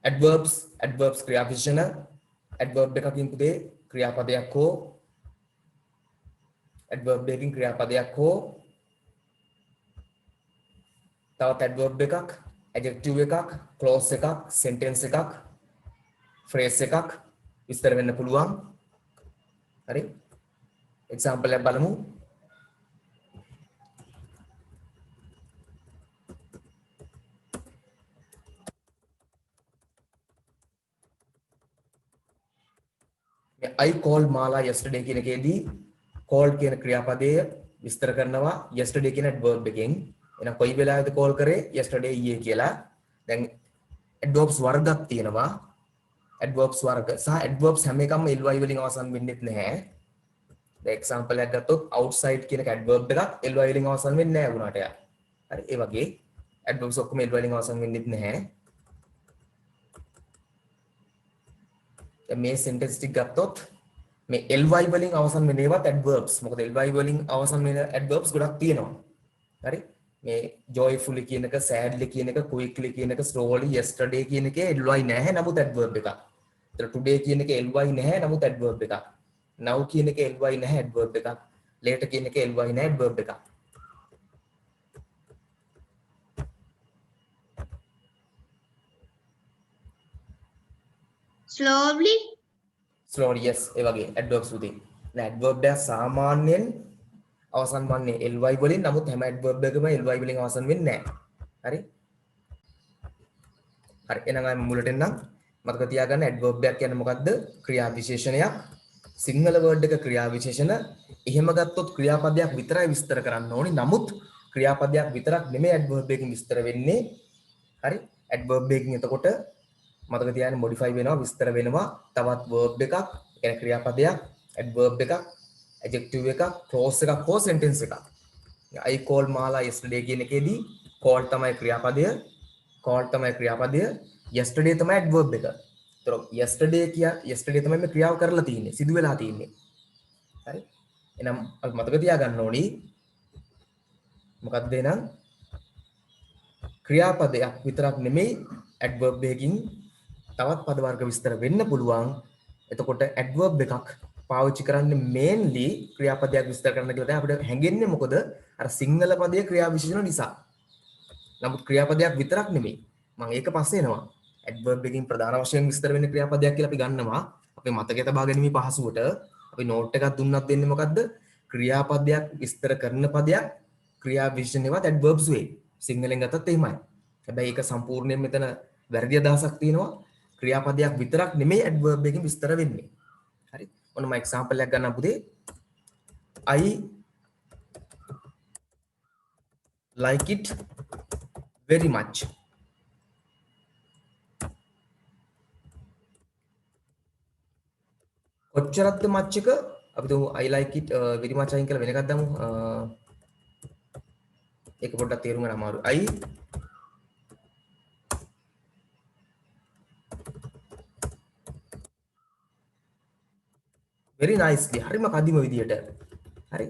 adverbs ක්‍රියා විශේෂණ adverb එකකින් පුතේ ක්‍රියාපදයක් හෝ adverb එකකින් ක්‍රියාපදයක් හෝ තවත් adverb එකක් adjective එකක් clause එකක් sentence එකක් phrase එකක් විස්තර වෙන්න පුළුවන්. හරි example එකක් බලමු. I called Mala yesterday කියන එකේදී call කියන ක්‍රියාපදය විස්තර කරනවා yesterday කියන adverb එකෙන්. එහෙනම් කොයි වෙලාවෙද call කරේ yesterday ඊයේ කියලා. දැන් adverbs වර්ගයක් තියෙනවා. adverbs වර්ග සහ adverbs හැම එකක්ම ly වලින් අවසන් වෙන්නේ නැහැ. දැන් example එකක් ගත්තොත් outside කියන adverb එකක් ly වලින් අවසන් වෙන්නේ නැහැ වුණාට යා. හරි ඒ වගේ adverbs ඔක්කොම ly වලින් අවසන් වෙන්නේ නැහැ. මේ sentence ටික ගත්තොත් මේ ly වලින් අවසන් වෙන ඒවාත් adverbs. මොකද ly වලින් අවසන් වෙන adverbs ගොඩක් තියෙනවා. හරි මේ joyfully කියන එක sadly කියන එක quickly කියන එක slowly yesterday කියන එකේ ly නැහැ නමුත් adverb එකක්. ඒතර today කියන එකේ ly නැහැ නමුත් adverb එකක්. now කියන එකේ ly නැහැ adverb එකක්. later කියන එකේ ly නැහැ adverb එකක්. slowly yes ඒ වගේ adverbs උදේ. දැන් adverb එක සාමාන්‍යයෙන් අවසන් වන්නේ ly වලින් නමුත් හැම adverb එකම ly වලින් අවසන් වෙන්නේ නැහැ. හරි එහෙනම් අපි මුලට එන්නම්. මතක තියාගන්න adverb එකක් කියන්නේ මොකද්ද? ක්‍රියා විශේෂණයක්. සිංහල word එක ක්‍රියා විශේෂණ. එහෙම ගත්තොත් ක්‍රියාපදයක් විතරයි විස්තර කරන්න ඕනි. නමුත් ක්‍රියාපදයක් විතරක් නෙමෙයි adverb එකකින් විස්තර වෙන්නේ. හරි adverb එකකින් එතකොට මතක තියාගන්න modify වෙනවා විස්තර වෙනවා තවත් verb එකක් يعني ක්‍රියාපදයක් adverb එකක් adjective එකක් clause එකක් හෝ sentence එකක්. I called Mala yesterday කියන එකේදී call තමයි ක්‍රියාපදය yesterday තමයි adverb එක. ඒතර yesterday තමයි මේ ක්‍රියාව කරලා තියෙන්නේ සිදු වෙලා තියෙන්නේ. හරි එහෙනම් අපි මතක තියාගන්න ඕනි මොකක්ද එහෙනම් ක්‍රියාපදයක් විතරක් නෙමෙයි adverb එකකින් තවත් පද වර්ග විස්තර වෙන්න පුළුවන්. එතකොට adverb එකක් පාවිච්චි කරන්නේ mainly ක්‍රියාපදයක් විස්තර කරන්න කියලා තමයි අපිට හැඟෙන්නේ. මොකද අර සිංහල පදයේ ක්‍රියා විශේෂණ නිසා. නමුත් ක්‍රියාපදයක් විතරක් නෙමෙයි. මම ඒක පස්සේ එනවා. adverb එකකින් ප්‍රධාන වශයෙන් විස්තර වෙන ක්‍රියාපදයක් කියලා අපි ගන්නවා. අපේ මතකයට තබා ගැනීම පහසුවට අපි note එකක් දුන්නත් දෙන්නේ මොකද්ද? ක්‍රියාපදයක් විස්තර කරන පදයක් ක්‍රියා විශේෂණේවත් adverbs වෙයි. සිංහලෙන් ගත්තත් එහෙමයි. හැබැයි ඒක සම්පූර්ණයෙන් මෙතන වැරදි අදහසක් තියෙනවා. ක්‍රියාපදයක් විතරක් නෙමෙයි adverb එකකින් විස්තර වෙන්නේ. හරි. ඔන්න මම example එකක් ගන්නම් පුතේ. I like it very much. කොච්චරක්ද much එක අපි තුමු I like it very much අයින් කියලා වෙන එකක් දාමු. ඒක පොඩ්ඩක් තේරුම් ගන්න අමාරුයි. I very nicely හරිම කදිම විදියට. හරි.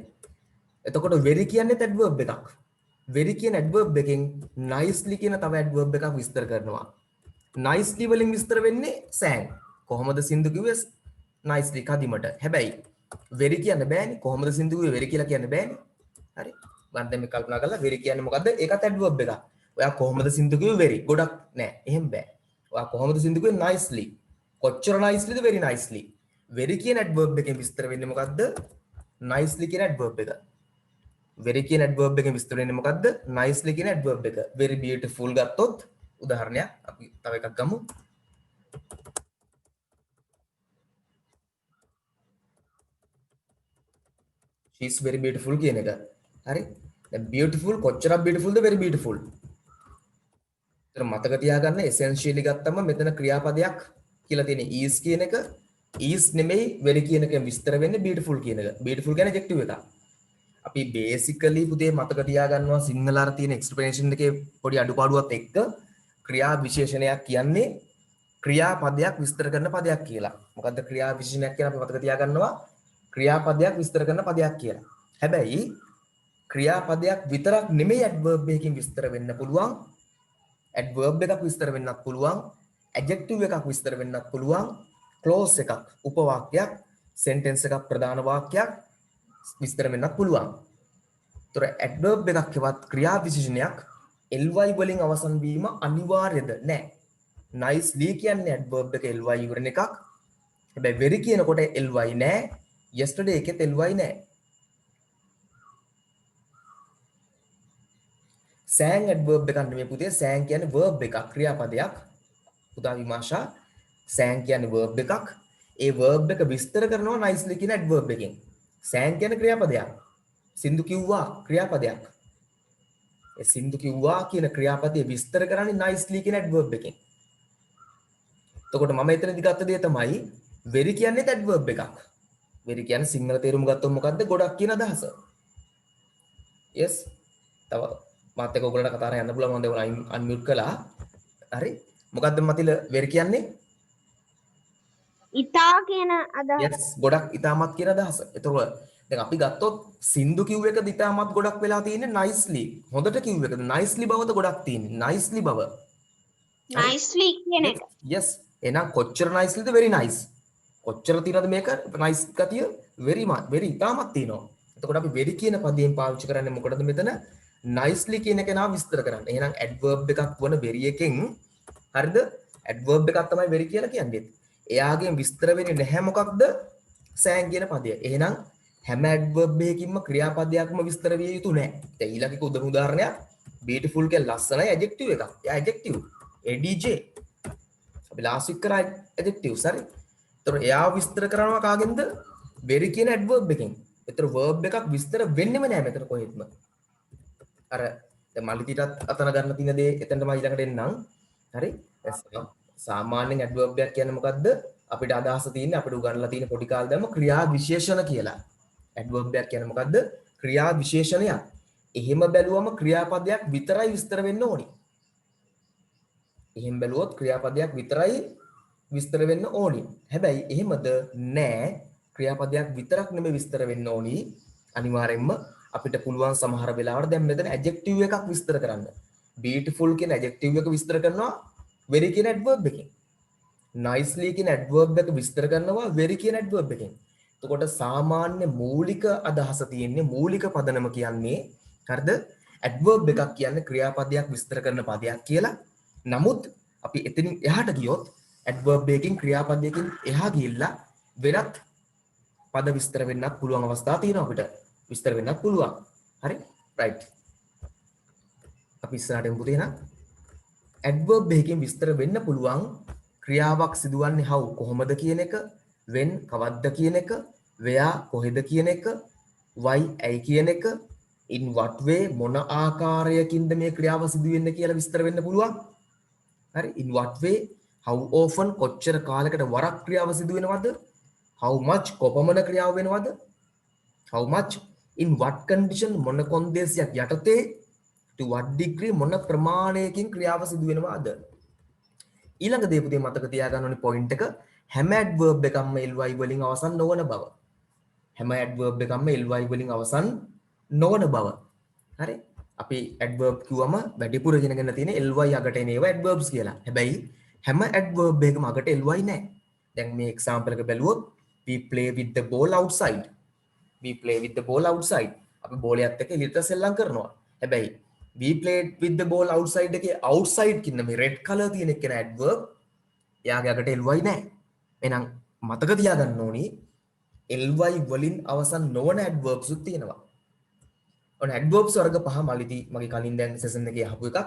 එතකොට very කියන්නේ adverb එකක්. very කියන adverb එකෙන් nicely කියන තව adverb එකක් විස්තර කරනවා. nicely වලින් විස්තර වෙන්නේ sang. කොහොමද සින්දු කිව්වේ nicely කදිමට. හැබැයි very කියන්න බෑනේ. කොහොමද සින්දු කිව්වේ very කියලා කියන්න බෑනේ. හරි. මම දැන් මේ කල්පනා කළා very කියන්නේ මොකද්ද? ඒකත් adverb එකක්. ඔයා කොහොමද සින්දු කිව්වේ very. ගොඩක් නෑ. එහෙම බෑ. ඔයා කොහොමද සින්දු කිව්වේ nicely. කොච්චර nicelyද very nicely. very කියන adverb එකෙන් විස්තර වෙන්නේ මොකද්ද? nicely කියන adverb එක. very කියන adverb එකෙන් විස්තර වෙන්නේ මොකද්ද? nicely කියන adverb එක. very beautiful ගත්තොත් උදාහරණයක් අපි තව එකක් ගමු. she is very beautiful කියන එක. හරි? දැන් beautiful කොච්චරක් beautifulද very beautiful. ඒතර මතක තියාගන්න essentially ගත්තම මෙතන ක්‍රියාපදයක් කියලා තියෙන is කියන එක is නෙමෙයි very කියන එකෙන් විස්තර වෙන්නේ beautiful කියන එක. beautiful කියන්නේ adjective එකක්. අපි basically පුතේ මතක තියාගන්නවා සිංහල අර තියෙන explanation එකේ පොඩි අඩුපාඩුවක් එක්ක ක්‍රියා විශේෂණයක් කියන්නේ ක්‍රියාපදයක් විස්තර කරන පදයක් කියලා. මොකද්ද ක්‍රියා විශේෂණයක් කියන අපි මතක තියාගන්නවා ක්‍රියාපදයක් විස්තර කරන පදයක් කියලා. හැබැයි ක්‍රියාපදයක් විතරක් නෙමෙයි adverb එකකින් විස්තර වෙන්න පුළුවන්. adverb එකක් විස්තර වෙන්නත් පුළුවන්. ඇඩ්ජෙක්ටිව් එකක් විස්තර වෙන්නත් පුළුවන්, ක්ලෝස් එකක් උපවාක්‍යයක්, සෙන්ටෙන්ස් එකක් ප්‍රධාන වාක්‍යයක් විස්තර වෙන්නත් පුළුවන්. ඒතර ඇඩ්වර්බ් එකක් එවත් ක්‍රියා විශේෂණයක් ly වලින් අවසන් වීම අනිවාර්යද නැහැ. nicely කියන්නේ ඇඩ්වර්බ් එක ly ඉවරන එකක්. හැබැයි very කියනකොට ly නැහැ. yesterday එකෙත් ly නැහැ. sang adverb එකක් නෙමෙයි පුතේ. sang කියන්නේ verb එකක්, ක්‍රියාපදයක්. පුතා විමාශා sang කියන්නේ verb එකක්. ඒ verb එක විස්තර කරනවා nicely කියන adverb එකෙන්. sang කියන්නේ ක්‍රියාපදයක්. සින්දු කිව්වා ක්‍රියාපදයක්. ඒ සින්දු කිව්වා කියන ක්‍රියාපදය විස්තර කරන්නේ nicely කියන adverb එකෙන්. එතකොට මම එතනදි ගත්ත දේ තමයි very කියන්නේ adverb එකක්. very කියන්නේ සිංහල තේරුම ගත්තොත් මොකද්ද? ගොඩක් කියන අදහස. yes. තව මාත් එක්ක ඔයගොල්ලන්ට කතා කරන්න යන්න පුළුවන්. මම දැන් අන්මියුට් කළා. හරි. මොකද්ද මතිල very කියන්නේ? ඉතා කියන අදහස. yes ගොඩක් ඉතාමත් කියන අදහස. එතකොට දැන් අපි ගත්තොත් සින්දු කිව් එකද ඉතාමත් ගොඩක් වෙලා තියෙන්නේ nicely. හොඳට කිව් එකද nicely බවද ගොඩක් තියෙන්නේ. nicely බව. nicely කියන එක. yes. එහෙනම් කොච්චර nicelyද very nice. කොච්චර තියෙනවද මේක nice ගතිය very ඉතාමත් තියෙනවා. එතකොට අපි very කියන පදයෙන් පාවිච්චි කරන්නේ මොකටද මෙතන? nicely කියන එක නා විස්තර කරන්න. එහෙනම් adverb එකක් වන very එකෙන් හරිද? adverb එකක් තමයි very කියලා කියන්නේ. එයාගෙන් විස්තර වෙන්නේ නැහැ මොකක්ද? sang කියන පදය. එහෙනම් හැම adverb එකකින්ම ක්‍රියාපදයක්ම විස්තර විය යුතු නැහැ. දැන් ඊළඟ උදාහරණයක් beautiful කියන ලස්සනයි adjective එකක්. එයා adjective. adj. අපි last week කරා adjectives හරි. ඒතර එයා විස්තර කරනවා කාගෙන්ද? very කියන adverb එකෙන්. ඒතර verb එකක් විස්තර වෙන්නෙම නැහැ මෙතන කොහෙත්ම. අර දැන් මල්ටිටත් අතන ගන්න තියෙන දේ එතනට මම ඊළඟට එන්නම්. හරි? සාමාන්‍යයෙන් ඇඩ්වර්බ් එකක් කියන්නේ මොකද්ද? අපිට අදහස තියෙන්නේ අපිට උගන්වලා තියෙන පොඩි කාලේදම ක්‍රියා විශේෂණ කියලා. ඇඩ්වර්බ් එකක් කියන්නේ මොකද්ද? ක්‍රියා විශේෂණයක්. එහෙම බැලුවම ක්‍රියාපදයක් විතරයි විස්තර වෙන්න ඕනි. එහෙම බැලුවොත් ක්‍රියාපදයක් විතරයි විස්තර වෙන්න ඕනි. හැබැයි එහෙමද නෑ. ක්‍රියාපදයක් විතරක් නෙමෙයි විස්තර වෙන්න ඕනි. අනිවාර්යෙන්ම අපිට පුළුවන් සමහර වෙලාවට දැන් මෙතන ඇඩ්ජෙක්ටිව් එකක් විස්තර කරන්න. beautiful කියන ඇඩ්ජෙක්ටිව් එක විස්තර කරනවා very කියන adverb එකෙන්. nicely කියන adverb එක විස්තර කරනවා very කියන adverb එකෙන්. එතකොට සාමාන්‍ය මූලික අදහස තියෙන්නේ මූලික පදනම කියන්නේ හරිද? adverb එකක් කියන්නේ ක්‍රියාපදයක් විස්තර කරන පදයක් කියලා. නමුත් අපි එතනින් එහාට ගියොත් adverb එකකින් ක්‍රියාපදයකින් එහා ගිහිල්ලා වෙනත් පද විස්තර වෙන්නත් පුළුවන් අවස්ථා තියෙනවා අපිට. විස්තර වෙන්නත් පුළුවන්. හරි? right. අපි ඉස්සරහට යමු පුතේ එහෙනම්. adverb එකකින් විස්තර වෙන්න පුළුවන් ක්‍රියාවක් සිදුවන්නේ how කොහොමද කියන එක, when කවද්ද කියන එක, where කොහෙද කියන එක, why ඇයි කියන එක, in what way මොන ආකාරයකින්ද මේ ක්‍රියාව සිදු වෙන්නේ කියලා විස්තර වෙන්න පුළුවන්. හරි? in what way, how often කොච්චර කාලයකට වරක් ක්‍රියාව සිදු වෙනවද, how much කොපමණ ක්‍රියාව වෙනවද, how much, in what condition මොන කොන්දේසියක් යටතේ, to what degree මොන ප්‍රමාණයකින් ක්‍රියාව සිදු වෙනවද. ඊළඟ දේ පුතේ මතක තියාගන්න ඕනේ පොයින්ට් එක හැම ඇඩ්වර්බ් එකක්ම ly වලින් අවසන් නොවන බව. හැම ඇඩ්වර්බ් එකක්ම ly වලින් අවසන් නොවන බව. හරි? අපි ඇඩ්වර්බ් කිව්වම වැඩිපුර ඉගෙනගෙන තියෙන ly අගට එන ඒවා ඇඩ්වර්බ්ස් කියලා. හැබැයි හැම ඇඩ්වර්බ් එකකම අගට ly නැහැ. දැන් මේ එක්සැම්පල් එක බැලුවොත් we play with the ball outside. we play with the ball outside. අපි බෝලයත් එක්ක එළියට සෙල්ලම් කරනවා. හැබැයි we played with the ball outside එකේ outside කියන මේ red color තියෙන එක න adverb එයාගේ අගට ly නැහැ. එහෙනම් මතක තියාගන්න ඕනි ly වලින් අවසන් නොවන adverbs උත් තියෙනවා. ඔන්න adverbs වර්ග පහ මගේ කලින් දැන් සෙෂන් එකේ අහපු එකක්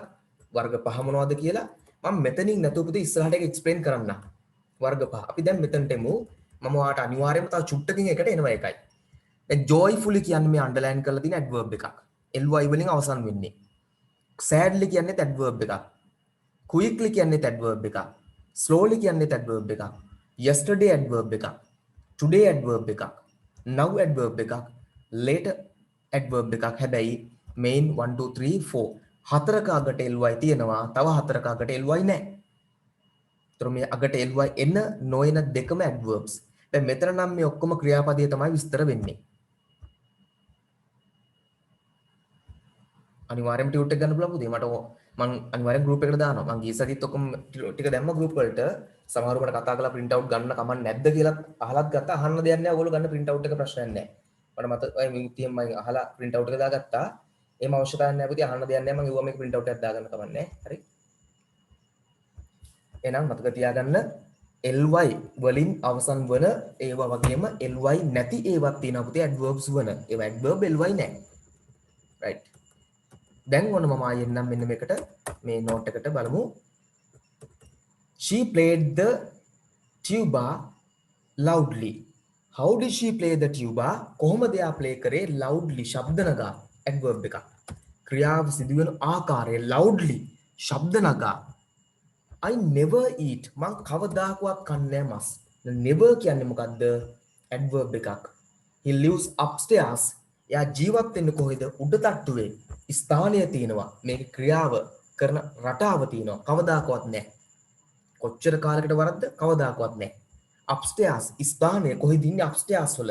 වර්ග පහ මොනවද කියලා මම මෙතනින් නැතුව පුතේ ඉස්සරහට ඒක explain කරන්න. වර්ග පහ. අපි දැන් මෙතනට එමු. මම ඔයාලට අනිවාර්යයෙන්ම තව චුට්ටකින් එකට එනවා ඒකයි. දැන් joyfully කියන්නේ මේ underline කරලා තියෙන adverb එකක්. ly වලින් අවසන් වෙන්නේ. sadly කියන්නේ adverb එකක්. quickly කියන්නේ adverb එකක්. slowly කියන්නේ adverb එකක්. yesterday adverb එකක්. today adverb එකක්. now adverb එකක්. later adverb එකක්. හැබැයි main 1 2 3 4 හතරක අගට ly තියෙනවා. තව හතරක අගට ly නැහැ. ඒතර මේ අගට ly එන නොයන දෙකම adverbs. දැන් මෙතන නම් මේ ඔක්කොම ක්‍රියාපදයේ තමයි විස්තර වෙන්නේ. අනිවාර්යයෙන්ම ටියුට් එක ගන්න පුළුවන් පුතේ. මට මං අනිවාර්යෙන් group එකට දානවා. මං ගිය සතිත් ඔක්කොම ටික දැම්ම group වලට. සමහරව මට කතා කරලා print out ගන්න කමක් නැද්ද කියලා අහලත් ගත්තා. අහන්න දෙයක් නැහැ. ඔයගොල්ලෝ ගන්න print out එක ප්‍රශ්නයක් නැහැ. මට මතකයි මිනිත්තියෙන් මම අහලා print out එක දාගත්තා. එහෙම අවශ්‍යතාවයක් නැහැ පුතේ. අහන්න දෙයක් නැහැ. මං ඉවුවා මේක print out එකක් දාගන්න කමක් නැහැ. හරි. එහෙනම් මතක තියාගන්න ly වලින් අවසන් වන ඒවා වගේම ly නැති ඒවත් තියෙනවා පුතේ adverbs වන. ඒවා adverb ly නැහැ. right. දැන් ඔන්න මම ආයෙත් නම් මෙන්න මේකට මේ note එකට බලමු. She played the tuba loudly. How did she play the tuba? කොහොමද එයා play කරේ loudly ශබ්ද නගා adverb එකක්. ක්‍රියාව සිදුවෙන ආකාරය loudly ශබ්ද නගා. I never eat. මං කවදාකවත් කන්නේ නැහැ මස්. never කියන්නේ මොකද්ද? adverb එකක්. He lives upstairs. එයා ජීවත් වෙන්නේ කොහෙද? උඩ තට්ටුවේ. ස්ථානය තියෙනවා. මේක ක්‍රියාව කරන රටාව තියෙනවා. කවදාකවත් නැහැ. කොච්චර කාලයකට වරද්ද? කවදාකවත් නැහැ. upstairs ස්ථානය කොහෙද ඉන්නේ? upstairs වල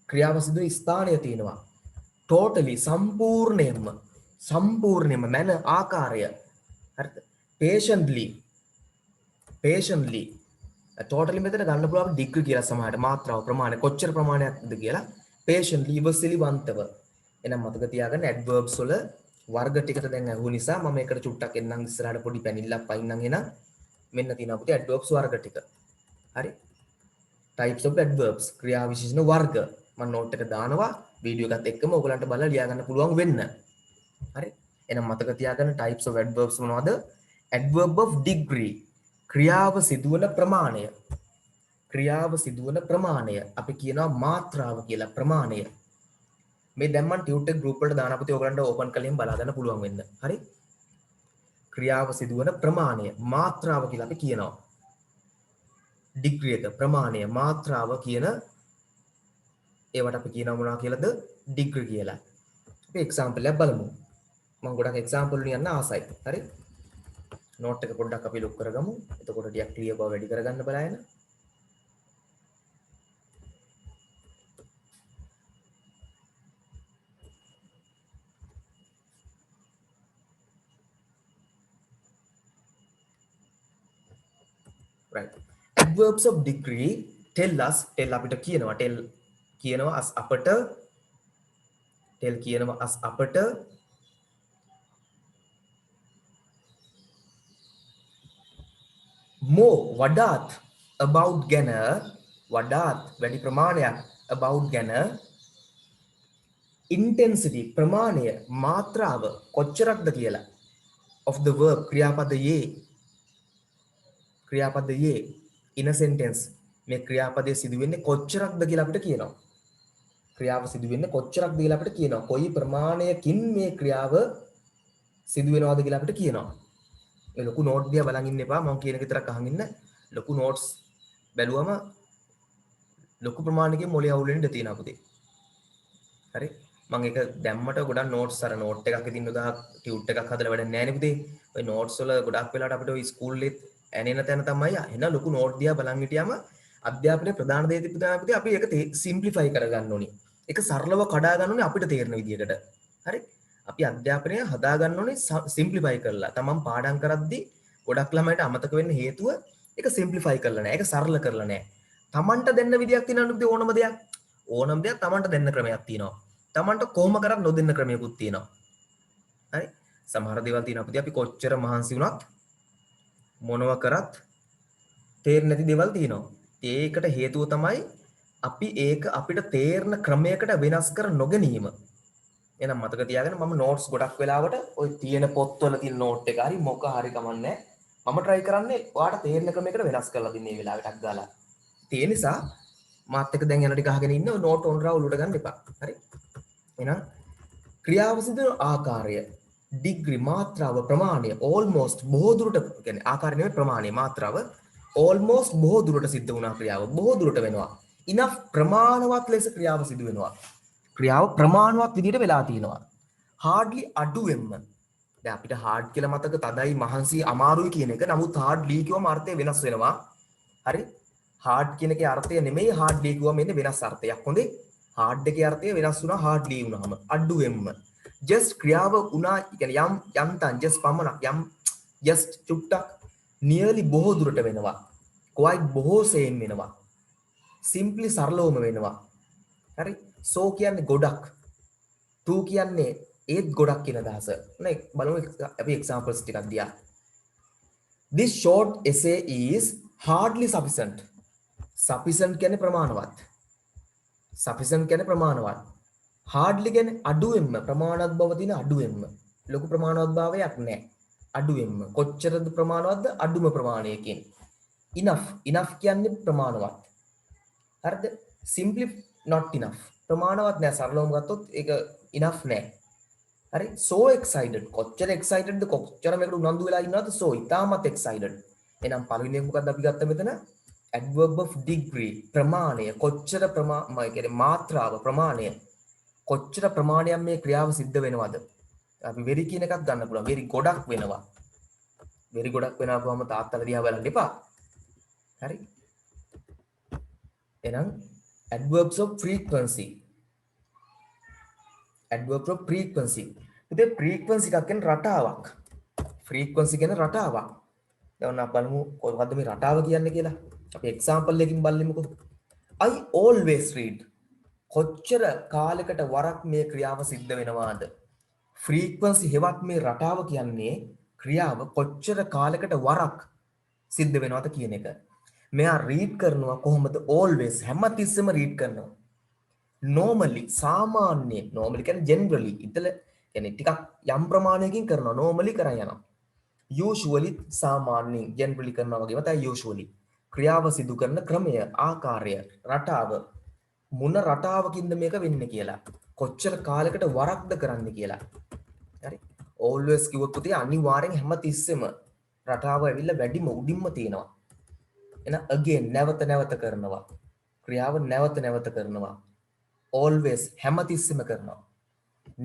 ක්‍රියාව සිදුවේ ස්ථානය තියෙනවා. totally සම්පූර්ණයෙන්ම මන ආකාරය. හරිද? patiently totally මෙතන ගන්න පුළුවන් degree කියලා සමහරට මාත්‍රාව ප්‍රමාණය කොච්චර ප්‍රමාණයක්ද කියලා patiently ඉවසිලිවන්තව. එහෙනම් මතක තියාගන්න adverbs වල වර්ග ටිකට දැන් අහුව නිසා මම මේකට චුට්ටක් එන්නම් ඉස්සරහට පොඩි පැනිල්ලක් පයින්නම් එහෙනම් මෙන්න තියෙනවා පුතේ adverbs වර්ග ටික. හරි. types of adverbs ක්‍රියා විශේෂණ වර්ග මම note එක දානවා වීඩියෝ එකත් එක්කම ඔයගලන්ට බලලා ලියා ගන්න පුළුවන් වෙන්න. හරි. එහෙනම් මතක තියාගන්න types of adverbs මොනවද? adverb of degree ක්‍රියාව සිදුවන ප්‍රමාණය. ක්‍රියාව සිදුවන ප්‍රමාණය අපි කියනවා මාත්‍රාව කියලා ප්‍රමාණය. මේ දැන් මම ටියුටර් ගෲප් වලට දාන අපිට ඔයගලන්ට ඕපන් කරලා බලලා ගන්න පුළුවන් වෙන්න. හරි? ක්‍රියාව සිදුවන ප්‍රමාණය මාත්‍රාව කියලා අපි කියනවා. ඩිග්‍රී එක ප්‍රමාණය මාත්‍රාව කියන ඒවට අපි කියනවා මොනවා කියලාද? ඩිග්‍රී කියලා. අපි එක්සැම්පල් එකක් බලමු. මම ගොඩක් එක්සැම්පල් වලින් යන්න ආසයි. හරි? නෝට් එක පොඩ්ඩක් අපි ලොක් කරගමු. එතකොට ටිකක් ක්ලියර් බව වැඩි කරගන්න බලන්න. right. Adverbs of degree tell අපිට කියනවා කියනවා as අපට more වඩාත් about ගැන වඩාත් වැඩි ප්‍රමාණයක් about ගැන intensity ප්‍රමාණය මාත්‍රාව කොච්චරක්ද කියලා of the verb ක්‍රියාපදයේ in a sentence මේ ක්‍රියාපදයේ සිදුවෙන්නේ කොච්චරක්ද කියලා අපිට කියනවා. ක්‍රියාව සිදුවෙන්නේ කොච්චරක්ද කියලා අපිට කියනවා. කොයි ප්‍රමාණයකින් මේ ක්‍රියාව සිදුවෙනවද කියලා අපිට කියනවා. මේ ලොකු නෝට් දිහා බලන් ඉන්න එපා. මම කියන එක විතරක් අහන් ඉන්න. ලොකු නෝට්ස් බැලුවම ලොකු ප්‍රමාණයකින් මොලේ අවුල් වෙන්න ඉඩ තියෙනවා පුතේ. හරි? මම ඒක දැම්මට ගොඩක් නෝට්ස් අර නෝට් එකක් ඉතින් උදා ටියුට් එකක් හදලා වැඩක් නැහැ නේ පුතේ. ඔය නෝට්ස් වල ගොඩක් වෙලාවට අපිට ඔය ස්කූල්ලෙත් ඇනෙන තැන තමයි එන ලොකු නෝට් දිහා බලන් හිටියම අධ්‍යාපනයේ ප්‍රධාන දේ තිබුණාපිට අපි ඒක සිම්ප්ලිෆයි කරගන්න ඕනේ. ඒක සරලව කඩා ගන්න ඕනේ අපිට තේරෙන විදිහකට. හරි? අපි අධ්‍යාපනය හදා ගන්න ඕනේ සිම්ප්ලිෆයි කරලා. තමන් පාඩම් කරද්දී ගොඩක් ළමයිට අමතක වෙන්න හේතුව ඒක සිම්ප්ලිෆයි කරලා නැහැ. ඒක සරල කරලා නැහැ. තමන්ට දෙන්න විදියක් තියෙනවනේ ඕනම දෙයක්. ඕනම දෙයක් තමන්ට දෙන්න ක්‍රමයක් තියෙනවා. තමන්ට කොහොම කරත් නොදෙන්න ක්‍රමයකුත් තියෙනවා. හරි? සමහර දේවල් තියෙනවා අපි කොච්චර මහන්සි වුණත් මොනව කරත් තේරෙන්නේ නැති දේවල් තියෙනවා. ඒකට හේතුව තමයි අපි ඒක අපිට තේරෙන ක්‍රමයකට වෙනස් කර නොගැනීම. එහෙනම් මතක තියාගන්න මම නෝට්ස් ගොඩක් වෙලාවට ওই තියෙන පොත්වල තියෙන නෝට් එක හරි මොක හරි කමන්නේ. මම try කරන්නේ ඔයාලට තේරෙන ක්‍රමයකට වෙනස් කරලා දෙන්න මේ වෙලාවටක් ගාලා. ඒ නිසා මාත් එක්ක දැන් යන ටික අහගෙන ඉන්න නෝට් ඔන් රා උලුට ගන්න එපා. හරි? එහෙනම් ක්‍රියාව සිදුවන ආකාරය ඩිග්‍රී මාත්‍රාව ප්‍රමාණය almost බොහෝ දුරට කියන්නේ ආකාරය නෙවෙයි ප්‍රමාණය මාත්‍රාව almost බොහෝ දුරට සිද්ධ වුණා ක්‍රියාව බොහෝ දුරට වෙනවා enough ප්‍රමාණවත් ලෙස ක්‍රියාව සිදු වෙනවා ක්‍රියාව ප්‍රමාණවත් විදිහට වෙලා තියෙනවා hardly අඩුවෙන්ම දැන් අපිට hard කියලා මතක තදයි මහන්සි අමාරුයි කියන එක නමුත් hardly කියවම අර්ථය වෙනස් වෙනවා හරි hard කියන එකේ අර්ථය නෙමෙයි hardly කියවම එන්නේ වෙනස් අර්ථයක් හොඳේ hard එකේ අර්ථය වෙනස් වුණා hardly වුණාම අඩුවෙන්ම just ක්‍රියාව උනා කියන්නේ යම් යන්තම් just පමණක් යම් just චුට්ටක් nearly බොහෝ දුරට වෙනවා quite බොහෝ සෙයින් වෙනවා simply සරලවම වෙනවා හරි so කියන්නේ ගොඩක් to කියන්නේ ඒත් ගොඩක් කියන අදහස නේ බලමු අපි examples ටිකක් දිහා this short essay is hardly sufficient sufficient කියන්නේ ප්‍රමාණවත් sufficient කියන්නේ ප්‍රමාණවත් hardly කියන්නේ අඩුවෙන්ම ප්‍රමාණවත් බව තියෙන අඩුවෙන්ම ලොකු ප්‍රමාණවත් භාවයක් නැහැ අඩුවෙන්ම කොච්චරද ප්‍රමාණවත්ද අඩුම ප්‍රමාණයකින් enough කියන්නේ ප්‍රමාණවත් හරිද simply not enough ප්‍රමාණවත් නෑ සරලවම ගත්තොත් ඒක enough නෑ හරි so excited කොච්චර excitedද කොච්චර මේකට උනන්දු වෙලා ඉන්නවද so ඉතාමත් excited එහෙනම් පළවෙනි එක මොකක්ද අපි ගත්ත මෙතන adverb of degree ප්‍රමාණය කොච්චර කියන්නේ මාත්‍රාව ප්‍රමාණය කොච්චර ප්‍රමාණයක් මේ ක්‍රියාව සිද්ධ වෙනවද අපි very කියන එකක් ගන්න පුළුවන් very ගොඩක් වෙනවා very ගොඩක් වෙනවා කොහොම තාත්තලා දිහා බලන්න එපා හරි එහෙනම් adverbs of frequency adverb of frequency ඉතින් frequency එකක් කියන්නේ රටාවක් frequency කියන්නේ රටාවක් දැන් අපි බලමු කොහොමද මේ රටාව කියන්නේ කියලා අපි example එකකින් බලමුකෝ I always read කොච්චර කාලයකට වරක් මේ ක්‍රියාව සිද්ධ වෙනවාද frequency හෙවත් මේ රටාව කියන්නේ ක්‍රියාව කොච්චර කාලයකට වරක් සිද්ධ වෙනවද කියන එක මෙයා read කරනවා කොහොමද always හැමතිස්සෙම read කරනවා normally සාමාන්‍යයෙන් normally කියන්නේ generally ඉතල කියන්නේ ටිකක් යම් ප්‍රමාණයකින් කරනවා normally කරන් යනවා usually සාමාන්‍යයෙන් generally කරනවා වගේම තමයි usually ක්‍රියාව සිදු කරන ක්‍රමය ආකාරය රටාව මොන රටාවකින්ද මේක වෙන්නේ කියලා කොච්චර කාලයකට වරක්ද කරන්න කියලා හරි always කිව්වොත් පුතේ අනිවාර්යෙන් හැමතිස්සෙම රටාව ඇවිල්ලා වැඩිම උඩින්ම තියෙනවා එහෙනම් again නැවත නැවත කරනවා ක්‍රියාව නැවත නැවත කරනවා always හැමතිස්සෙම කරනවා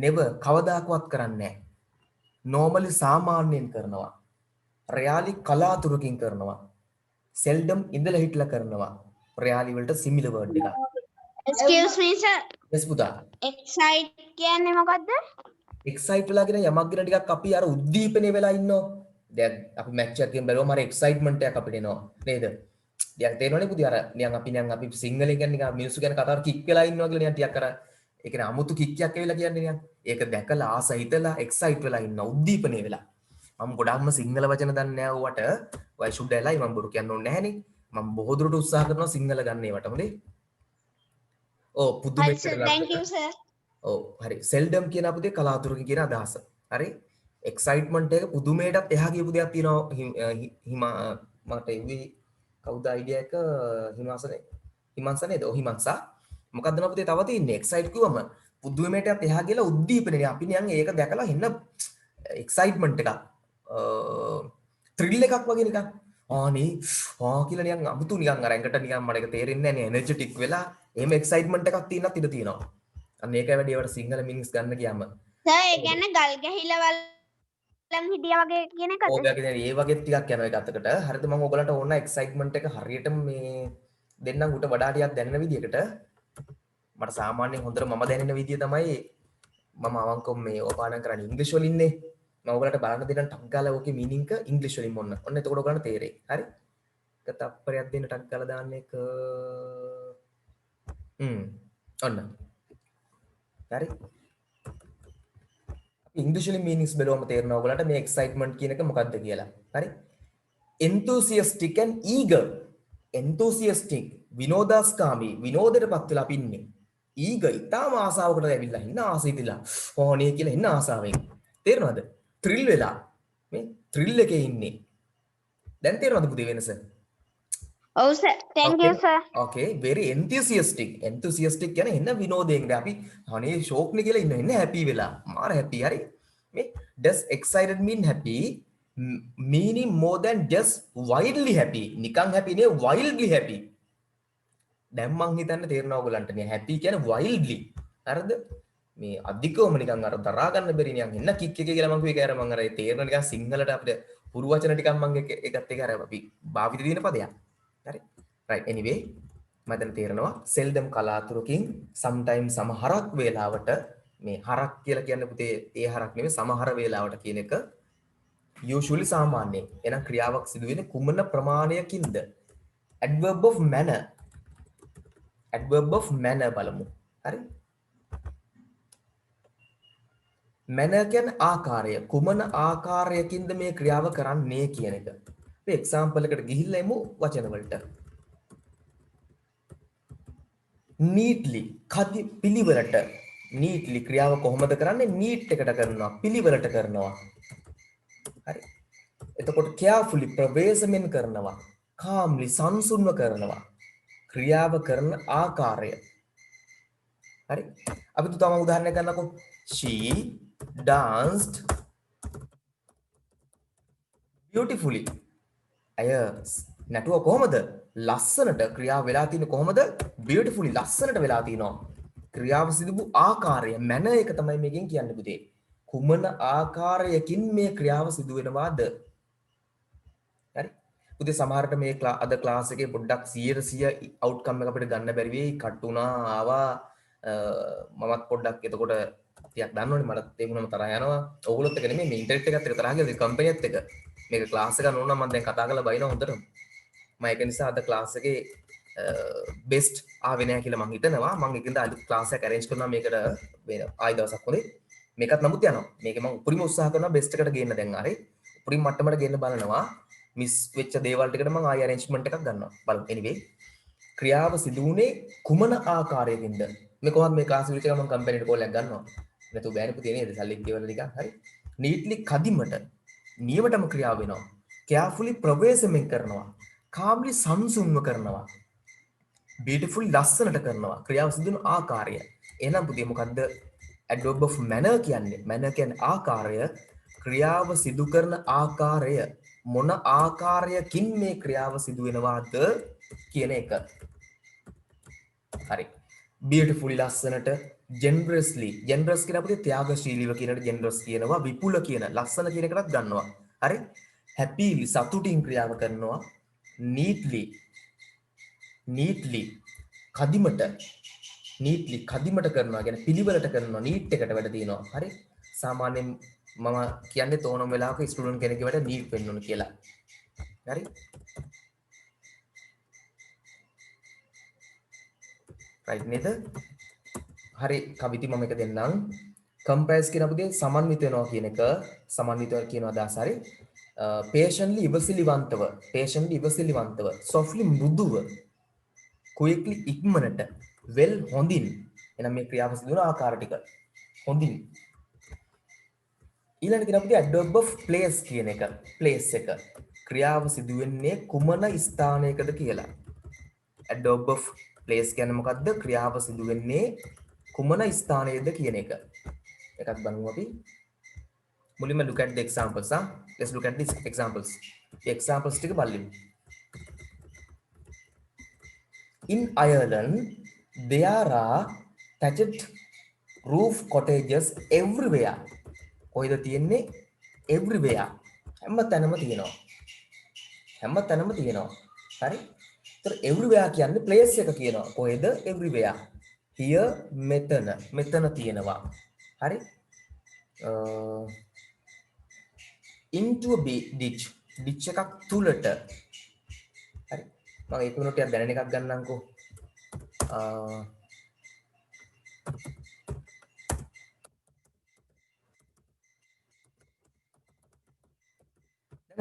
never කවදාකවත් කරන්නේ නැහැ normally සාමාන්‍යයෙන් කරනවා rarely කලාතුරකින් කරනවා seldom ඉඳලා හිටලා කරනවා rarely වලට similar word එකක් excuse me sir yes පුතා excite කියන්නේ මොකද්ද excite වෙලා කියන යමක් ගැන ටිකක් අපි අර උද්දීපනය වෙලා ඉන්නවා දැන් අපි මැච් එකකින් බලුවම අර excitement එකක් අපිට එනවා නේද දැන් තේරෙනවනේ පුතේ අර නිකන් අපි සිංහලෙන් කියන්නේ නිකන් මිනිස්සු ගැන කතාවර කික් වෙලා ඉන්නවා කියලා නිකන් ටිකක් අර ඒ කියන්නේ අමුතු කික් එකක් ඇවිල්ලා කියන්නේ නිකන් ඒක දැකලා ආස හිතලා excite වෙලා ඉන්නවා උද්දීපනය වෙලා මම ගොඩක්ම සිංහල වචන දන්නේ නැහැ ඌට why should I lie මම බොරු කියන්න ඕනේ නැහනේ මම බොහෝ දුරට උත්සාහ කරනවා සිංහල ගන්න ඒවට හොඳේ ඔව් පුදුමෙට thank you sir ඔව් හරි seldom කියන අපුදේ කලාතුරකින් කියන අදහස හරි excitement එක පුදුමයටත් එහා ගියපු දෙයක් තියෙනවා මට ඉවි කවුද අයිඩියා එක හිමංස නේද ඔව් හිමංසා මොකද්ද නපුතේ තව තියෙන්නේ excite කිව්වම පුදුමයටත් එහා ගියලා උද්දීපනනේ අපි නිකන් ඒක දැකලා එන්න excitement එකක් thrill එකක් වගේ නිකන් ආනේ කියලා නිකන් අමුතු නිකන් අර ඇඟට නිකන් මට ඒක තේරෙන්නේ නැහැ නේ energetic වෙලා එහෙම excitement එකක් තියෙනත් ඉඳ තියෙනවා අන්න ඒකයි වැඩි ඒවට සිංහල මිනිස් ගන්න ගියාම සර් ඒ කියන්නේ ගල් ගැහිලා වල්ලන් හිටියා වගේ කියන එකද ඔය වගේ ඒ වගේ ටිකක් යනවා ඒක අතකට හරිද මම ඔයගලන්ට ඕන excitement එක හරියටම මේ දෙන්නම් උට වඩා ටිකක් දැනෙන විදිහකට මට සාමාන්‍යයෙන් හොඳට මම දැනෙන විදිය තමයි මම අවංකව මේ ඔපාඩම් කරන්නේ ඉංග්‍රීසි වලින්නේ මම ඔයගලන්ට බලන්න දෙන්න ටක් ගාලා ඕකේ මීනින්ග් එක ඉංග්‍රීසි වලින් ඔන්න එතකොට ඔයගලන්ට තේරෙයි හරි එක තප්පරයක් දෙන්න ටක් ගාලා දාන්න එක ඔන්න හරි ඉංග්‍රීසි වලින් මීනින්ග්ස් බලවම තේරෙනවා ඔයගලන්ට මේ එක්සයිට්මන්ට් කියන එක මොකක්ද කියලා හරි enthusiastic and eager enthusiastic විනෝදාස්කාමී විනෝදයටපත් වෙලා අපි ඉන්නේ eager ඊටාම ආසාවකට ඇවිල්ලා ඉන්න ආසිතිලා ඕනේ කියලා ඉන්න ආසාවෙන් තේරෙනවද thrill වෙලා මේ thrill එකේ ඉන්නේ දැන් තේරෙනවද පුතේ වෙනස ඔව් sir thank you sir okay very enthusiastic කියන්නේ එන්න විනෝදයෙන් අපි අනේ ෂෝක් නේ කියලා ඉන්න happy වෙලා මාර happy හරි මේ does excited mean happy meaning more than just wildly happy නිකන් happy නේ wildly happy දැන් මං හිතන්නේ තේරෙනවා ඔයගලන්ට නේ happy කියන්නේ wildly හරිද මේ අධිකවම නිකන් අර දරා ගන්න බැරි නිකන් එන්න කික් එකේ කියලා මං කිව්වේ අර මං අර තේරෙන නිකන් සිංහලට අපිට පුරු වචන ටිකක් මං එකත් එක අර අපි භාවිත දින පදයක් හරි right anyway මම දැන් තේරෙනවා seldom කලාතුරකින් sometimes සමහරක් වේලාවට මේ හරක් කියලා කියන්නේ පුතේ ඒ හරක් නෙමෙයි සමහර වේලාවට කියන එක usually සාමාන්‍යයෙන්. එහෙනම් ක්‍රියාවක් සිදු වෙන්නේ කුමන ප්‍රමාණයකින්ද? adverb of manner. adverb of manner බලමු. හරි? manner කියන්නේ ආකාරය. කුමන ආකාරයකින්ද මේ ක්‍රියාව කරන්නේ කියන එක. අපි example එකට ගිහිල්ලා එමු වචන වලට. neatly කදි පිළිවෙලට neatly ක්‍රියාව කොහොමද කරන්නේ? neat එකට කරනවා, පිළිවෙලට කරනවා. හරි. එතකොට carefully ප්‍රවේශමෙන් කරනවා, calmly සංසුන්ව කරනවා. ක්‍රියාව කරන ආකාරය. හරි. අපි තම උදාහරණයක් ගන්නකො. She danced beautifully. අය නැටුව කොහොමද? ලස්සනට ක්‍රියාව වෙලා තියෙන්නේ කොහොමද? beautifully ලස්සනට වෙලා තිනවා. ක්‍රියාව සිදු වූ ආකාරය manner එක තමයි මේකෙන් කියන්නේ පුතේ. කුමන ආකාරයකින් මේ ක්‍රියාව සිදු වෙනවාද? හරි. පුතේ සමහරට මේ අද ක්ලාස් එකේ පොඩ්ඩක් 100% outcome එක අපිට ගන්න බැරි වෙයි. කට් වුණා ආවා මමත් පොඩ්ඩක් එතකොට ටිකක් දන්නවනේ මට තේරුණාම තරහ යනවා. ඕගොල්ලොත් එක නෙමෙයි මේ ඉන්ටර්නෙට් එකත් එක තරහ ගියද කම්පැනිත් එක. මේක ක්ලාස් එක නෝනා මම දැන් කතා කරලා බයිනවා හොඳටම. මම ඒක නිසා අද ක්ලාස් එකේ බෙස්ට් ආවේ නැහැ කියලා මම හිතනවා. මම ඒකෙන්ද අලුත් ක්ලාස් එකක් arrange කරනවා මේකට වෙන ආයි දවසක් හොඳේ. මේකත් නමුත් යනවා. මේක මම උපරිම උත්සාහ කරනවා බෙස්ට් එකට ගේන්න දැන් හරි. උපරිම මට්ටමට ගේන්න බලනවා. මිස් වෙච්ච දේවල් ටිකට මම ආයි arrangement එකක් ගන්නවා. බලමු. anyway ක්‍රියාව සිදු වුණේ කුමන ආකාරයකින්ද? මේ කොහොමද මේ ක්ලාස් විදිහට මම කම්පැනිට කෝල් එකක් ගන්නවා. නැතු බෑනේ පුතේ නේද? සල්ලි ගෙවලා ටිකක් හරි. neatly කදිමට නියමටම ක්‍රියාව වෙනවා. carefully ප්‍රවේශමෙන් කරනවා. calmly සංසුන්ව කරනවා. beautifully ලස්සනට කරනවා. ක්‍රියාව සිදු වෙන ආකාරය. එහෙනම් පුතේ මොකද්ද adverb of manner කියන්නේ? manner කියන්නේ ආකාරය. ක්‍රියාව සිදු කරන ආකාරය. මොන ආකාරයකින් මේ ක්‍රියාව සිදු වෙනවාද කියන එක. හරි. beautifully ලස්සනට, generously generous කියන අපිට ත්‍යාගශීලීව කියනට generous කියනවා, විපුල කියන ලස්සන කියන එකටත් ගන්නවා. හරි. happily සතුටින් ක්‍රියාව කරනවා, neatly කදිමට කරනවා කියන්නේ පිළිවෙලට කරනවා, neat එකට වැඩ දිනවා. හරි. සාමාන්‍යයෙන් මම කියන්නේ තෝරන වෙලාවක ස්ටුඩන්ට් කෙනෙක්ගේ වැඩ neat වෙන්න ඕන කියලා. හරි. right නේද? හරි කවිති මම එක දෙන්නම්. compare කියන අපගේ සමන්විත වෙනවා කියන එක සමන්විත කියන අදහස හරි. patiently ඉවසිලිවන්තව softly මෘදුව quickly ඉක්මනට well හොඳින්. එහෙනම් මේ ක්‍රියාව සිදු වෙන ආකාර ටික හොඳින්. ඊළඟට කියන අපගේ adverb of place කියන එක. place එක ක්‍රියාව සිදු වෙන්නේ කුමන ස්ථානයකද කියලා. adverb of place කියන්නේ මොකද්ද? ක්‍රියාව සිදු වෙන්නේ කුමන ස්ථානයේද කියන එක. එකක් බලමු අපි. මුලින්ම look at the examples. Let's look at these examples. The examples ටික බලමු. In Ireland, there are thatched roof cottages everywhere. කොයිද තියෙන්නේ? everywhere. හැම තැනම තියෙනවා. හරි? ඒතර everywhere කියන්නේ place එක කියනවා. කොහෙද? everywhere. here මෙතන තියෙනවා. හරි? into a ditch එකක් තුලට. හරි? මම ඒක උනට ටිකක් දැනෙන එකක් ගන්නම්කෝ.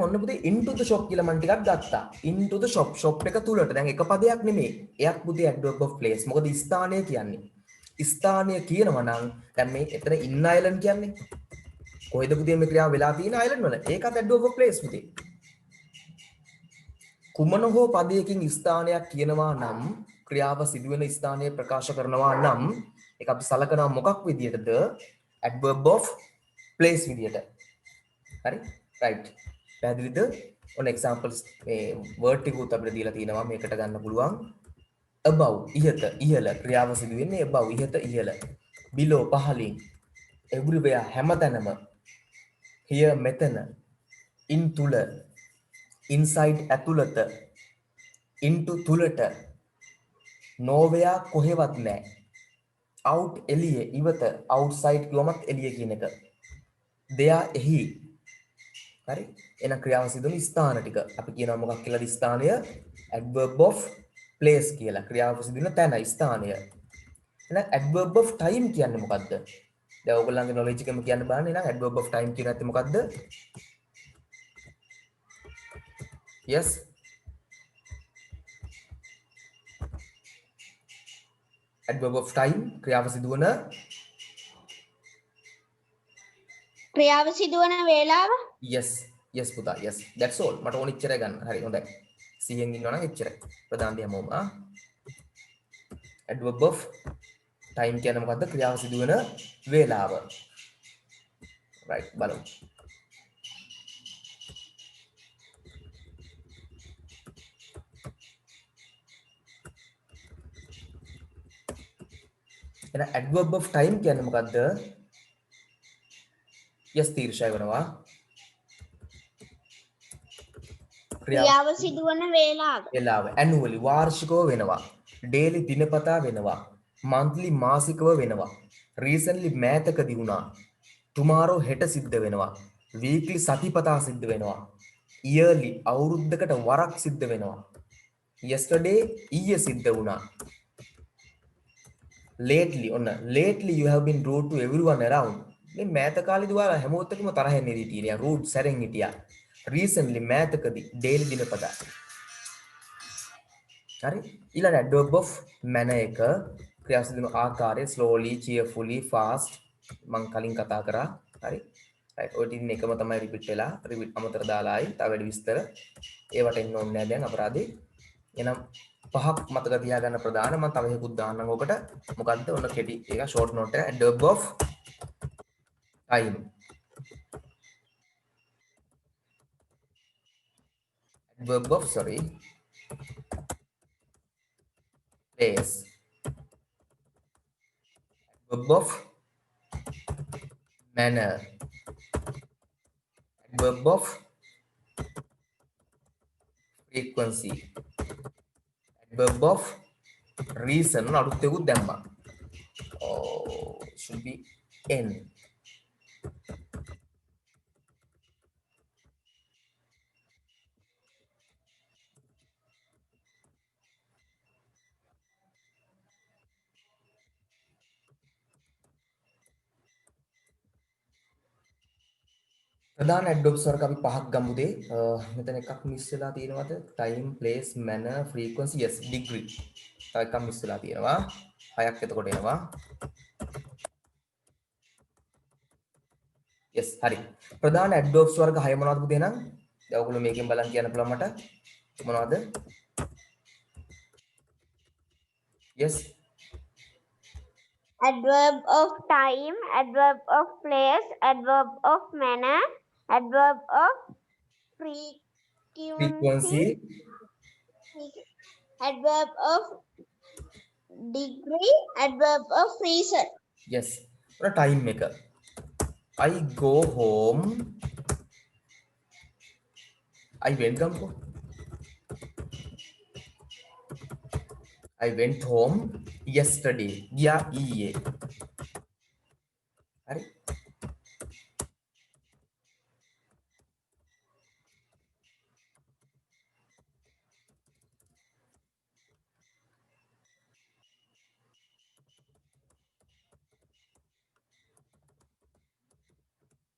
ඔන්න පුතේ into the shop කියලා මම ටිකක් ගත්තා. into the shop එක තුලට. දැන් එක පදයක් නෙමෙයි. එයක් පුතේ adverb of place. මොකද ස්ථානය කියන්නේ. ස්ථානය කියනවා නම් දැන් මේ එතන in island කියන්නේ. කොහෙද පුතේ මේ ක්‍රියාව වෙලා තියෙන island වල? ඒකත් adverb of place පුතේ. කුමන හෝ පදයකින් ස්ථානයක් කියනවා නම් ක්‍රියාව සිදුවෙන ස්ථානය ප්‍රකාශ කරනවා නම් ඒක අපි සලකනවා මොකක් විදියටද? adverb of place විදියට. හරි? right. පැහැදිලිද? ඔන්න examples මේ word ටිකුත් අපිට දීලා තියෙනවා මේකට ගන්න පුළුවන්. above ඉහළ ක්‍රියාව සිදු වෙන්නේ above ඉහළ. below පහළින්. everywhere හැමතැනම. here මෙතන. in තුල. inside ඇතුළත. into තුලට. nowhere කොහෙවත් නැහැ. out එළිය ඉවත outside කිව්වමත් එළිය කියන එක. they are එහි. හරි? එන ක්‍රියාව සිදු වෙන ස්ථාන ටික. අපි කියනවා මොකක් කියලාද ස්ථානය? adverb of place කියලා. ක්‍රියාව සිදු වෙන තැන ස්ථානය. එහෙනම් adverb of time කියන්නේ මොකද්ද? දැන් ඔයගොල්ලන්ගේ knowledge එකම කියන්න බලන්න. එහෙනම් adverb of time කියන ඇත්ත මොකද්ද? yes adverb of time ක්‍රියාව සිදුවන ක්‍රියාව සිදුවන වේලාව yes පුතා yes that's all මට ඕන ඉච්චරයි ගන්න හරි හොඳයි 100න් ඉන්නවා නම් එච්චරයි ප්‍රධාන දේ හැමෝම adverb of time කියන්නේ මොකද්ද ක්‍රියාව සිදුවන වේලාව right බලමු එහෙනම් adverb of time කියන්නේ මොකද්ද yes තීර්ෂය වෙනවා ක්‍රියාව සිදුවන වේලාව annually වාර්ෂිකව වෙනවා daily දිනපතා වෙනවා monthly මාසිකව වෙනවා recently මෑතකදී වුණා tomorrow හෙට සිද්ධ වෙනවා weekly සතිපතා සිද්ධ වෙනවා yearly අවුරුද්දකට වරක් සිද්ධ වෙනවා yesterday ඊයේ සිද්ධ වුණා lately you have been rude to everyone around මේ මෑත කාලේදී ඔයාලා හැමෝත් එක්කම තරහෙන් ඉඳී rude සැරෙන් හිටියා recently මෑතකදී daily දිනපතා හරි ඊළඟ adverb of manner එක ක්‍රියා සිදුවන ආකාරය slowly cheerfully fast මම කලින් කතා කරා හරි right ඔය ටික එකම තමයි repeat වෙලා repeat අමතර දාලායි තව වැඩි විස්තර ඒවට එන්න ඕනේ නැහැ දැන් අපරාධේ එහෙනම් පහක් මතක තියාගන්න ප්‍රධාන මම තව එකකුත් දාන්නම් ඔකට මොකද්ද ඔන්න කෙටි එක short note එක adverb of time adverb of place adverb of manner adverb of frequency adverb of reason අලුත් එකකුත් දැම්මා should be n ප්‍රධාන adverbs වලට අපි පහක් ගමු දේ මෙතන එකක් මිස් වෙලා තියෙනවද time place manner frequency yes degree තව එකක් මිස් වෙලා තියෙනවා හයක් එතකොට එනවා yes හරි ප්‍රධාන adverbs වර්ග 6 මොනවද පුතේ එහෙනම් දැන් ඔයගොල්ලෝ මේකෙන් බලන් කියන්න පුළුවන් මට මොනවද yes adverb of time adverb of place adverb of manner adverb of frequency adverb of degree adverb of reason yes ඔන්න time එක I go home I went ගම්කෝ I went home yesterday ගියා ඊයේ හරි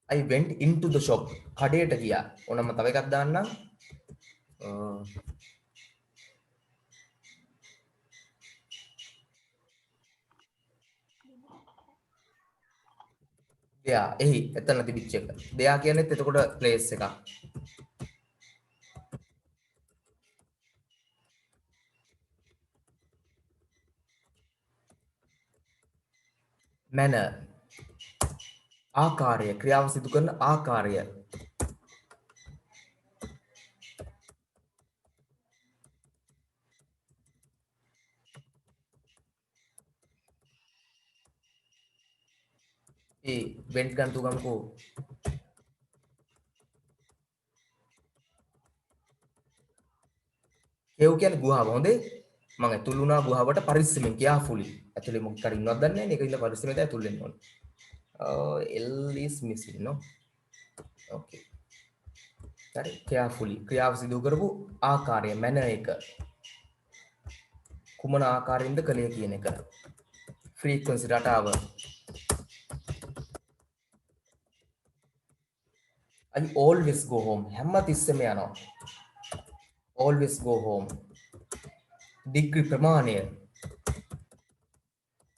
I went into the shop කඩේට ගියා ඕනම තව එකක් දාන්නම් දෙයා එහි එතන තිබිච්ච එක දෙයා කියන්නේත් එතකොට place එකක් manner ආකාරය ක්‍රියාව සිදු කරන ආකාරය ඒ වෙන්ට් ගන්න තුගම්කෝ කෙව් කියන්නේ ගුහාව හොඳේ මම ඇතුළු වුණා ගුහාවට පරිස්සමෙන් carefully. ඇතුලේ මොකක් හරි ඉන්නවද දන්නේ නැහැ. මේක ඉඳලා පරිස්සමෙන් ඇතුල් වෙන්න ඕනේ. L is missing no. Okay. හරි carefully ක්‍රියාව සිදු කරපු ආකාරය manner එක කුමන ආකාරයෙන්ද කලේ කියන එක. frequency රටාව. I always go home. හැම තිස්සෙම යනවා. always go home. degree ප්‍රමාණය.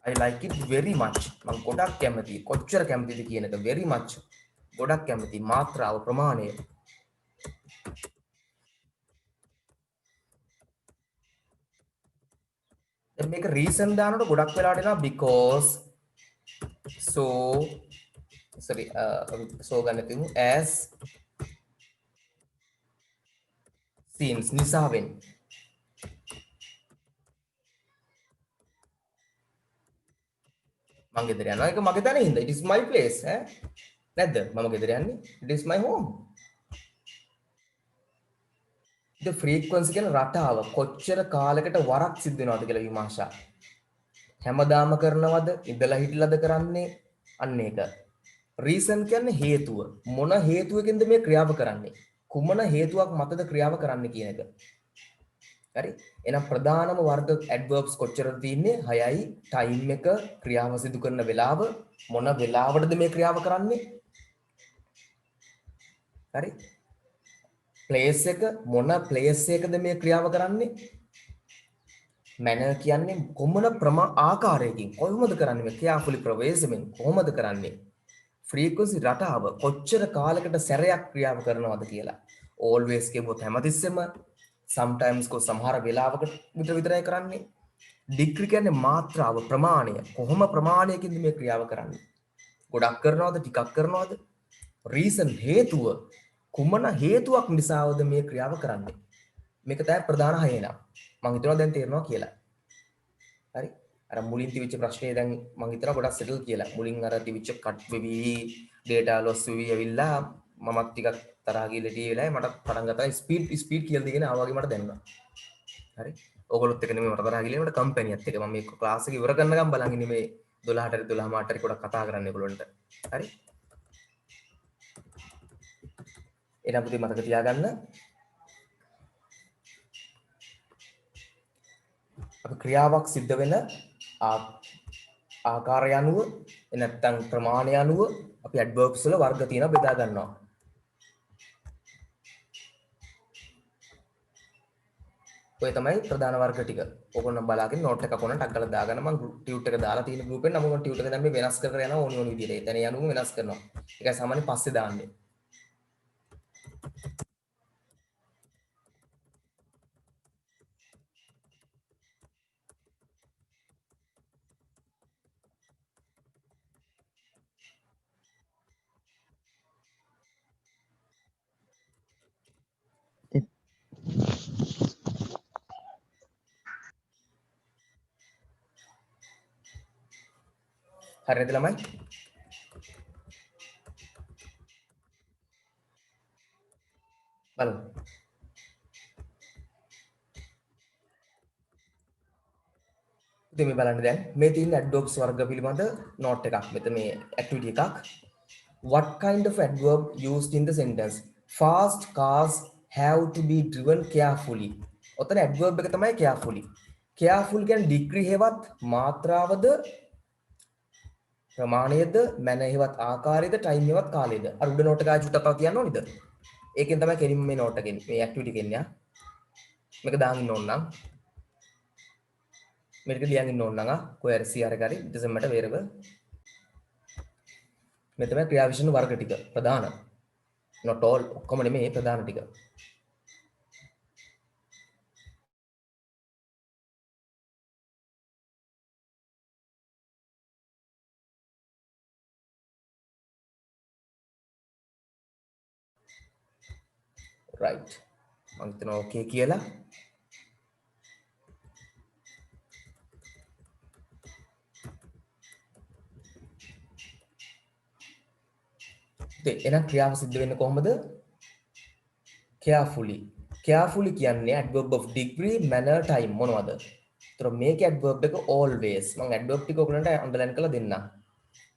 I like it very much. මම ගොඩක් කැමතියි. කොච්චර කැමතිද කියන එක very much. ගොඩක් කැමතියි. මාත්‍රාව ප්‍රමාණය. දැන් මේක reason දානකොට ගොඩක් වෙලාවට එනවා because so sorry so ගන්න තියමු as since නිසාවෙන් මං ගෙදර යනවා ඒක මගේ තැන හින්දා it is my place ඈ නැද්ද මම ගෙදර යන්නේ it is my home the frequency කියන රටාව කොච්චර කාලයකට වරක් සිද්ධ වෙනවද කියලා විමර්ශා හැමදාම කරනවද ඉඳලා හිටලාද කරන්නේ අන්න ඒක reason කියන්නේ හේතුව මොන හේතුවකින්ද මේ ක්‍රියාව කරන්නේ කුමන හේතුවක් මතද ක්‍රියාව කරන්නේ කියන එක හරි එහෙනම් ප්‍රධානම වර්ග adverbs කොච්චරද තියෙන්නේ 6යි time එක ක්‍රියාව සිදු කරන වෙලාව මොන වෙලාවටද මේ ක්‍රියාව කරන්නේ හරි place එක මොන place එකද මේ ක්‍රියාව කරන්නේ manner කියන්නේ කොමන ආකාරයකින් කොහොමද කරන්නේ මේ carefully ප්‍රවේශමෙන් කොහොමද කරන්නේ frequency රටාව කොච්චර කාලයකට සැරයක් ක්‍රියාව කරනවද කියලා always කියවොත් හැමතිස්සෙම sometimes ko සමහර වෙලාවකට විතරයි කරන්නේ degree කියන්නේ මාත්‍රාව ප්‍රමාණය කොහොම ප්‍රමාණයකින්ද මේ ක්‍රියාව කරන්නේ ගොඩක් කරනවද ටිකක් කරනවද reason හේතුව කුමන හේතුවක් නිසාවද මේ ක්‍රියාව කරන්නේ මේක තමයි ප්‍රධාන හය නම මම හිතනවා දැන් තේරෙනවා කියලා හරි අර මුලින් තිබිච්ච ප්‍රශ්නේ දැන් මම හිතනවා ගොඩක් සෙටල් කියලා මුලින් අර තිබිච්ච කට් වෙවි data loss වෙවි ඇවිල්ලා මමත් ටිකක් තරහ ගිහලා ටී වෙලාවේ මට පටන් ගත්තා ස්පීඩ් කියලා දෙගෙන ආවා වගේ මට දැනුණා හරි ඕගොල්ලොත් එක්ක නෙමෙයි මට තරහ ගිහලා මට කම්පැනිත් එක්ක මම මේ ක්ලාස් එක ඉවර කරනකම් බලන් ඉන්නේ මේ 12ට 12 මාටට ගොඩක් කතා කරන්න ඒගොල්ලන්ට හරි එනම් පුතේ මතක තියාගන්න අපි ක්‍රියාවක් සිද්ධ වෙන ආකාරය අනුව නැත්නම් ප්‍රමාණය අනුව අපි adverbs වල වර්ග තියෙනවා බෙදා ගන්නවා ඔය තමයි ප්‍රධාන වර්ග ටික. ඕගොල්ලෝ බලාගෙන නෝට් එකක් කොනට ටක් කරලා දාගන්න මම ටියුට් එක දාලා තියෙන ගෲප් එකේ නම් මම ටියුට් එක දැන් මේ වෙනස් කර කර යනවා ඕනි ඕනි විදිහට. එතන යනුම වෙනස් කරනවා. ඒකයි සාමාන්‍ය පස්සේ දාන්නේ. හරිද ළමයි? බලමු. ඉතින් මේ බලන්න දැන් මේ තියෙන adverbs වර්ග පිළිබඳ note එකක්. මෙතන මේ activity එකක්. What kind of adverb used in the sentence? Fast cars have to be driven carefully. ඔතන adverb එක තමයි carefully. Careful කියන්නේ degree හේවත් මාත්‍රාවද ප්‍රමාණයද manner හේවත් ආකාරයද time හේවත් කාලයද. අර උඩ note එක ආයෙ චුට්ටක් තව කියන්න ඕනිද? ඒකෙන් තමයි කෙලින්ම මේ note එකෙන් මේ activity එකෙන් යා. මේක දාන්න ඕන නම් මේක ලියන්න ඉන්න ඕන නම් කොහේ හරි CR එක හරි doesn't matter wherever මේ තමයි ක්‍රියා විශේෂණ වර්ග ටික ප්‍රධාන not all ඔක්කොම නෙමෙයි ප්‍රධාන ටික right මම හිතනවා okay කියලා එහෙනම් ක්‍රියාව සිද්ධ වෙන්නේ කොහොමද? carefully. carefully කියන්නේ adverb of degree, manner, time මොනවද? ඒතර මේක ඇඩ්වර්බ් එක always මම ඇඩ්වර්බ් ටික ඔයගලන්ට අන්ඩර්ලයින් කරලා දෙන්නම්.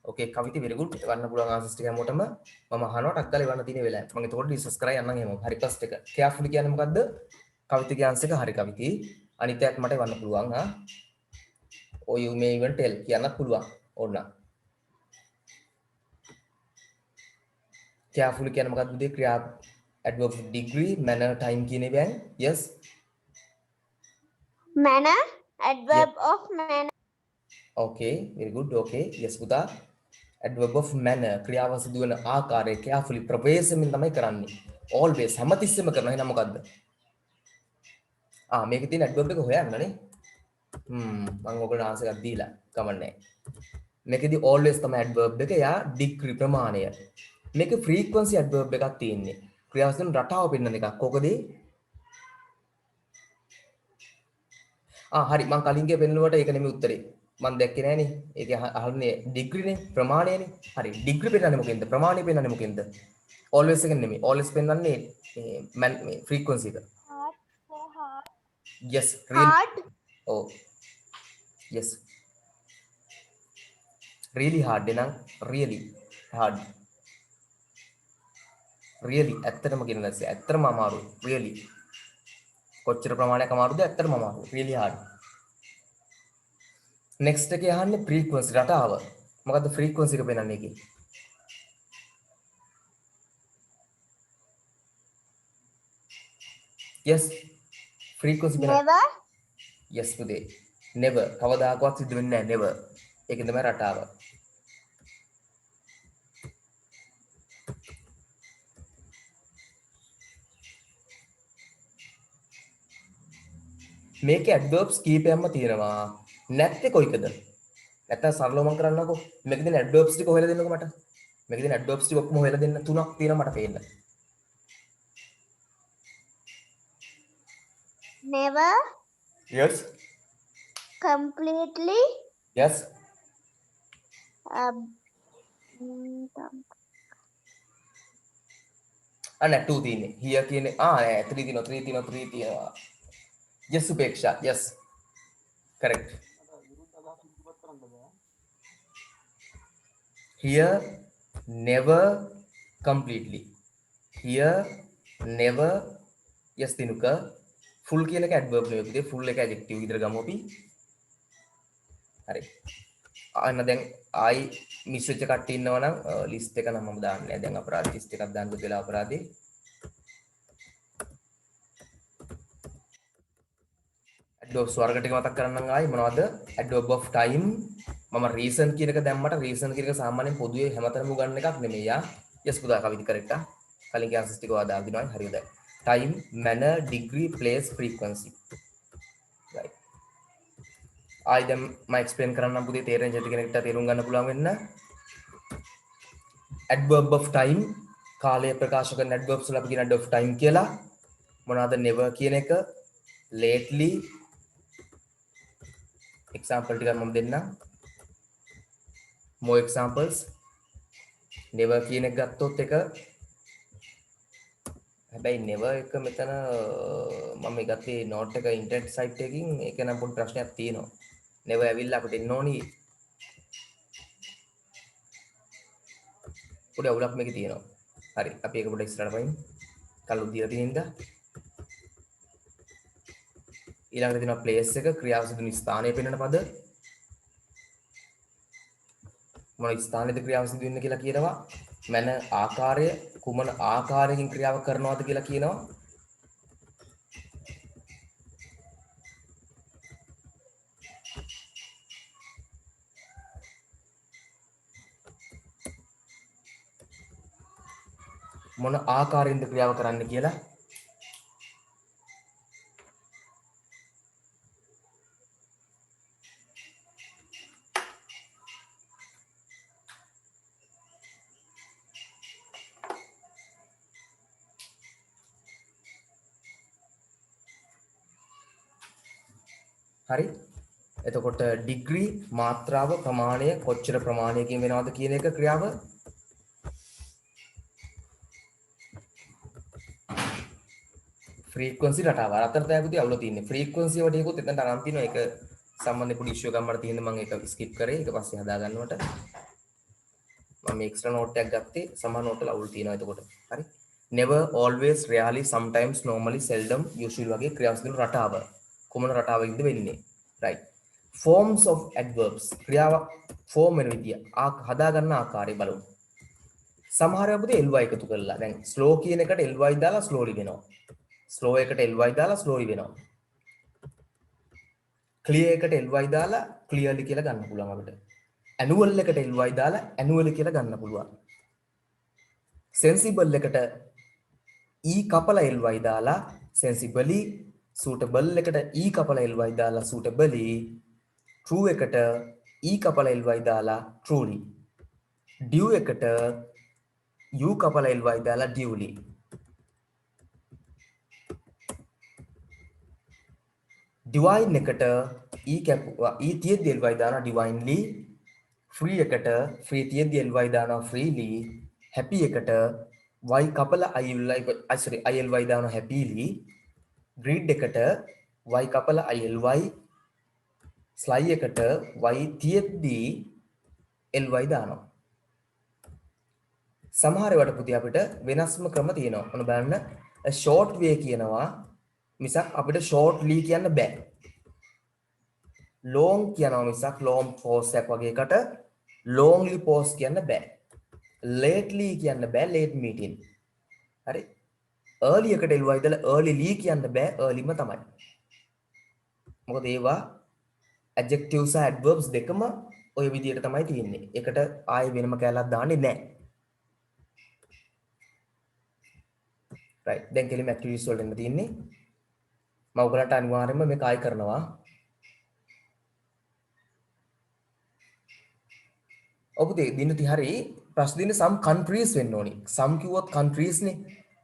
ඕකේ කවිති very good ගන්න පුළුවන් ආන්සර්ස් ටික හැමෝටම මම අහනවා ටක් ගාලා ඉවන්න තියෙන වෙලාව. මම ඒතකොට ඩිස්කස් කරා යන්නම් එහෙම. හරි ෆස්ට් එක. carefully කියන්නේ මොකද්ද? කවිතිගේ ආන්සර් එක හරි කවිති. අනිත් එකත් මට ඉවන්න පුළුවන් ආ. or you may even tell කියන්නත් පුළුවන්. ඕන්න. carefully කියන්නේ මොකද්ද උදේ ක්‍රියා adverb of degree manner time කියන ඒවායින් yes Manner, adverb of manner. okay very good okay yes පුතා adverb of manner ක්‍රියාව සිදුවන ආකාරය carefully ප්‍රවේශමින් තමයි කරන්නේ always හැමතිස්සෙම කරනවා එහෙනම් මොකද්ද මේකේ තියෙන adverb එක හොයන්නනේ මම ඔයගොල්ලෝ ආන්සර් එකක් දීලා කමන්නේ මේකෙදි always තමයි adverb එක යා degree ප්‍රමාණය මේක frequency adverb එකක් තියෙන්නේ ක්‍රියාව සිදුවන රටාව පෙන්වන එකක් කොකදී හරි මම කලින් ගිය පෙන්නුවට ඒක නෙමෙයි උත්තරේ මම දැක්කේ නෑනේ ඒක අහන්නේ ඩිග්‍රීනේ ප්‍රමාණයනේ හරි ඩිග්‍රී පෙන්වන්නේ මොකෙන්ද ප්‍රමාණය පෙන්වන්නේ මොකෙන්ද always එක නෙමෙයි always පෙන්වන්නේ මේ frequency එක yes really oh yes really hard එනං really hard really ඇත්තටම කියනවා ඇත්තටම අමාරුයි really කොච්චර ප්‍රමාණයක් අමාරුද ඇත්තටම අමාරුයි really hard next එකේ අහන්නේ frequency රටාව මොකද්ද frequency එක පෙන්වන්නේ එකේ yes frequency Never. yes පුතේ never කවදාකවත් සිද්ධ වෙන්නේ නැහැ never ඒකෙන් තමයි රටාව මේකේ adverbs කීපයක්ම තියෙනවා නැත්තේ කොයිකද නැත්තම් සරලව මම කරන්නකෝ මේකේ තියෙන adverbs ටික හොයලා දෙන්නකෝ මට මේකේ තියෙන adverbs ටික ඔක්කොම හොයලා දෙන්න තුනක් තියෙනවා මට පේන්න Never. yes Completely. yes අනේ 2 තියෙන්නේ here කියන්නේ 3 තියෙනවා yes උපේක්ෂා yes correct here never completely here never yes Dinuka full කියන එක adverb නෙවෙයි පුතේ full එක adjective විතර ගමු අපි හරි අන්න දැන් ආයි මිස් වෙච්ච කට්ටිය ඉන්නවා නම් ලිස්ට් එක නම් මම දාන්නේ නැහැ දැන් අපරාධ ලිස්ට් එකක් දාන්න කියලා අපරාධේ adverb වර්ග ටික මතක් කරගන්නම් ආයි මොනවද adverb of time මම reason කියන එක දැම්මට reason කියන එක සාමාන්‍යයෙන් පොදුවේ හැමතැනම ගන්න එකක් නෙමෙයි යා yes පුතා කවිද correct කලින් ආන්සර්ස් ටික ඔයා දාලා දිනවා හරියද time manner degree place frequency right ආයි දැන් මම explain කරන්නම් පුතේ තේරෙන ජෙති කෙනෙක්ට තේරුම් ගන්න පුළුවන් වෙන්න adverb of time කාලය ප්‍රකාශ කරන adverbs වල අපි කියන adverb of time කියලා මොනවාද never කියන එක lately example ටිකක් මම දෙන්නම් more examples never කියන එක ගත්තොත් එක හැබැයි never එක මෙතන මම ගත්තේ note එක internet site එකකින් ඒක නම් පොඩි ප්‍රශ්නයක් තියෙනවා never ඇවිල්ලා අපිට එන්න ඕනි පොඩි අවුලක් මේකේ තියෙනවා හරි අපි ඒක පොඩ්ඩක් ඉස්සරහට පයින් කල්ලු දීලා තියෙන ඉඳලා ඊළඟට තියෙනවා place එක ක්‍රියාව සිදුවන ස්ථානය පෙන්වන පද මොන ස්ථානයේද ක්‍රියාව සිදු වෙන්නේ කියලා කියනවා මන ආකාරය කුමන ආකාරයකින් ක්‍රියාව කරනවද කියලා කියනවා මොන ආකාරයෙන්ද ක්‍රියාව කරන්න කියලා හරි එතකොට ඩිග්‍රී මාත්‍රාව ප්‍රමාණය කොච්චර ප්‍රමාණයකින් වෙනවද කියන එක ක්‍රියාව ෆ්‍රීකවන්සි රටාව අතර තමයි පුතේ අවුල තියෙන්නේ. ෆ්‍රීකවන්සි වලට එකකුත් එතනට අරන් තිනවා. ඒක සම්බන්ධ පොඩි ඉෂුව එකක් මට තියෙන මම ඒක ස්කිප් කරේ. ඊට පස්සේ හදා ගන්නවට මම එක්ස්ට්‍රා නෝට් එකක් ගත්තේ. සමහර නෝට් වල අවුල් තියෙනවා එතකොට. හරි. never always rarely sometimes normally seldom usually වගේ ක්‍රියාවස්තුන් රටාව කොමන රටාවකින්ද වෙන්නේ. right. forms of adverbs ක්‍රියාවක් ෆෝම් වෙන විදිය හදා ගන්න ආකාරය බලමු. සමහර වෙලාවට ly එකතු කරලා දැන් slow කියන එකට ly දාලා slowly වෙනවා. slow එකට ly දාලා slowly වෙනවා. clear එකට ly දාලා clearly කියලා ගන්න පුළුවන් අපිට. annual එකට ly දාලා annually කියලා ගන්න පුළුවන්. sensible එකට e කපලා ly දාලා sensibly, suitable එකට e කපලා ly දාලා suitably, true එකට e කපලා ly දාලා truly, due එකට u කපලා ly දාලා duly. divine එකට e තියද්දි ly දානවා divinely, free එකට free තියද්දි ly දානවා freely, happy එකට y කපලා ily දානවා happily, greed එකට y කපලා ily, sly එකට y තියද්දි ly දානවා. සමහර වෙලාවට පුතේ අපිට වෙනස්ම ක්‍රම තියෙනවා. ඔන්න බලන්න short way කියනවා මිසක් අපිට shortly කියන්න බෑ. long කියනවා මිසක් long pause එකක් වගේ එකට longly pause කියන්න බෑ. lately කියන්න බෑ late meeting. හරි. early එකට ly දාලා earlyly කියන්න බෑ earlyම තමයි. මොකද ඒවා adjectives සහ adverbs දෙකම ඔය විදිහට තමයි තියෙන්නේ. ඒකට ආයෙ වෙනම කැලක් දාන්නේ නැහැ. right. දැන් කෙලිම activities වලට එන්න තියෙන්නේ. මම ඔයගලන්ට අනිවාර්යයෙන්ම මේක ආයෙ කරනවා. ඔබදී දිනටි හරි ප්‍රශ්න දින some countries වෙන්න ඕනි. some කිව්වොත් countries නේ.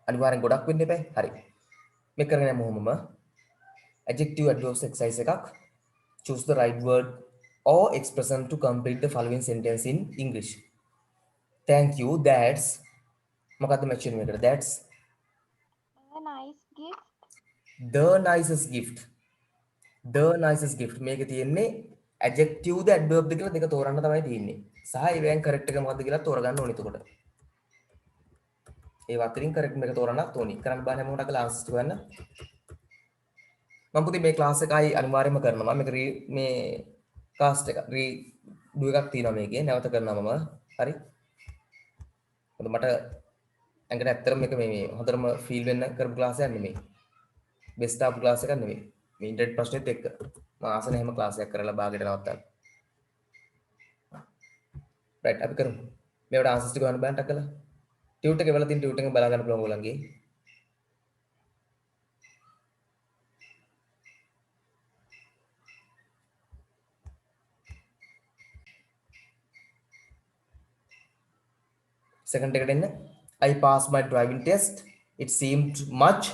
අනිවාර්යෙන් ගොඩක් වෙන්න එපා. හරි. මේක කරගෙන යමු මොහොමම. adjective adverbs exercise එකක්. choose the right word or expression to complete the following sentence in English. Thank you. That's මොකද්ද mention මේකට? That's A nice gift. the nicest gift. The nicest gift. මේකේ තියෙන්නේ adjective ද adverb ද කියලා දෙක තෝරන්න තමයි තියෙන්නේ. සහ ඒවෙන් correct එක මොකද්ද කියලා තෝරගන්න ඕනේ එතකොට. ඒ වතරින් correct මේක තෝරන්නත් ඕනේ. කරන්න බෑ හැමෝටම කියලා answer ගන්න. මම පුතේ මේ class එකයි අනිවාර්යයෙන්ම කරනවා. මේක මේ cast එක do එකක් තියෙනවා මේකේ. නැවත කරනවා මම. හරි. මොකද මට ඇඟට ඇත්තටම මේක මේ හොඳටම feel වෙන්න කරපු class එකක් නෙමෙයි. best of class එකක් නෙමෙයි. මේ ඉන්ටර්නෙට් ප්‍රශ්නෙත් එක්ක මම ආසන හැම ක්ලාස් එකක් කරලා භාගයට නවත්තන්න. right අපි කරමු. මේවට answers ටික ගන්න බෑන්ටක් කළා. ටියුට් එක වෙලා තියෙන ටියුට් එක බලා ගන්න පුළුවන් ඕගොල්ලන්ගේ. second එකට එන්න. I passed my driving test. It seemed much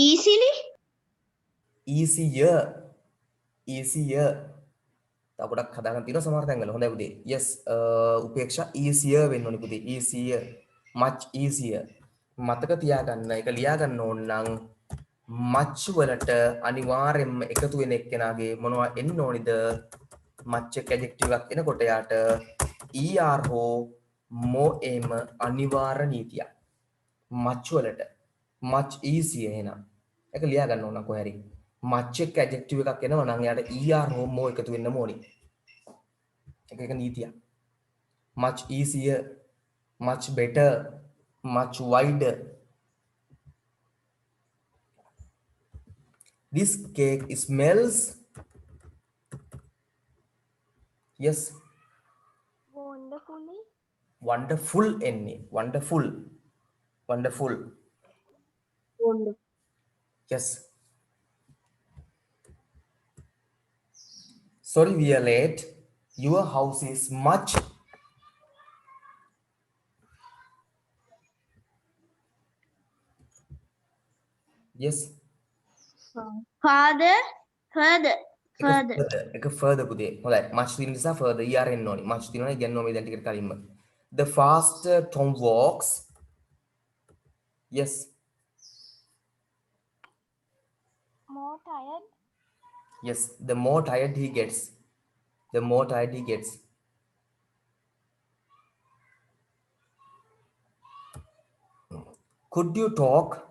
Easily. easier. තව ගොඩක් හදාගන්න තියෙනවා සමහර තැන්වල. හොඳයි පුතේ. yes උපේක්ෂා easier වෙන්න ඕනේ පුතේ. easier much easier. මතක තියාගන්න. ඒක ලියා ගන්න ඕන නම් much වලට අනිවාර්යයෙන්ම එකතු වෙන එක්කෙනාගේ මොනවා එන්න ඕනිද? much එක adjective එකක් එනකොට යාට er හෝ more එම අනිවාර්ය නීතියක්. much වලට much easier එහෙනම්. ඒක ලියා ගන්න ඕන කොහේ හරි. much එක adjective එකක් එනවා නම් එයාට er හෝ more එකතු වෙන්න ඕනි. ඒක නීතියක්. much easier, much better, much wider. This cake smells yes Wonderfully. wonderful එන්නේ wonderful Wonderful. yes sorry we are late. Your house is much yes Father. Further. එක further පුතේ. හොඳයි. much දින නිසා further er එන්න ඕනි. much දිනවනේ ඉගෙනනවා මේ දැන් ටිකට කලින්ම. The faster Tom walks. Yes. more tired. Yes, the more tired he gets. The more tired he gets. Could you talk?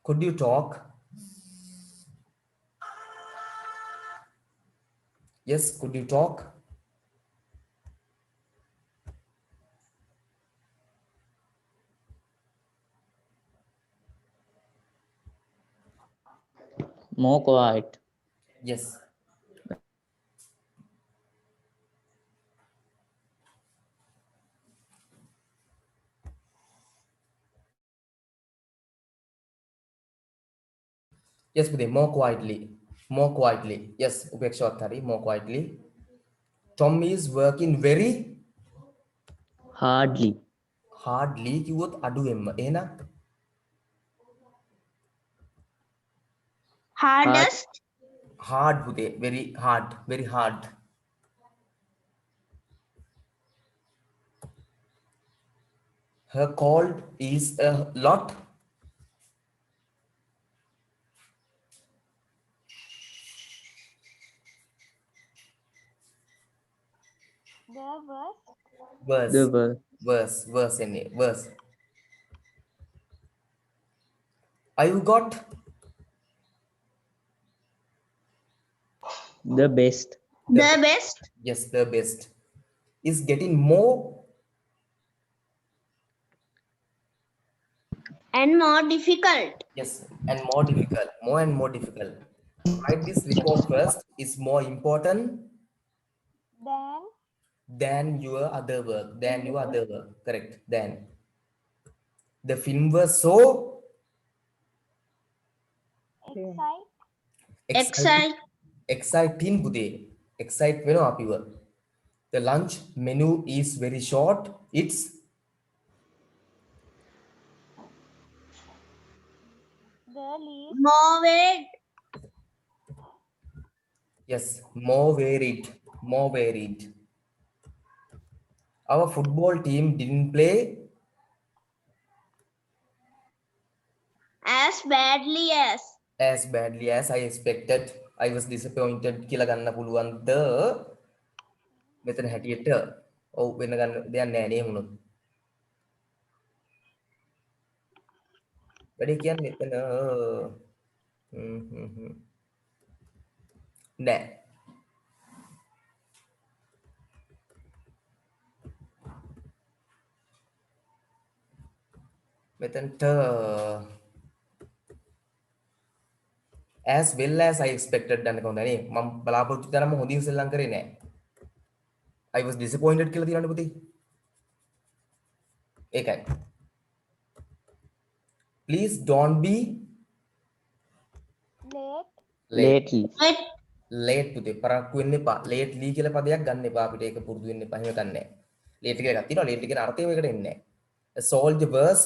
Could you talk? Yes, could you talk? More quiet. Yes. Yes, Bude, more quietly. More quietly. Yes, Upeksha, more quietly. Tom is working very Hardly. hardly. කිව්වොත් අඩුවෙන්ම. එහෙනම් Hardest. hard Bude, very hard, very hard. Her cold is a lot. The worst. Worse. The worst. Worse any worse. You got The best. The best. yes, the best. Is getting more And more difficult. yes and more difficult. More and more difficult. Write this report first is more important Then than your other work. Than your other work. Correct. Then the film was so excite. exciting. Exciting Bude. Excite වෙනවා අපිව. The lunch menu is very short. It's The least. More varied. yes, more varied. More varied. Our football team didn't play As badly as I expected. I was disappointed කියලා ගන්න පුළුවන්ද මෙතන හැටියට ඔව් වෙන ගන්න දෙයක් නෑ නේ මොනොත් වැඩි කියන්නේ එතන නෑ මෙතනට as well as I expected ගන්න කොහොමද නේ මම බලාපොරොත්තු තරම හොඳින් සෙල්ලම් කරේ නෑ I was disappointed කියලා තියන්න පුතේ ඒකයි please don't be Lately. late පුතේ පරක්කු වෙන්න එපා lately කියලා පදයක් ගන්න එපා අපිට ඒක පුරුදු වෙන්න එපා එහෙම ගන්න නෑ late කියලා එකක් තියෙනවා late කියන අර්ථය මේකට එන්නේ නෑ a soldier was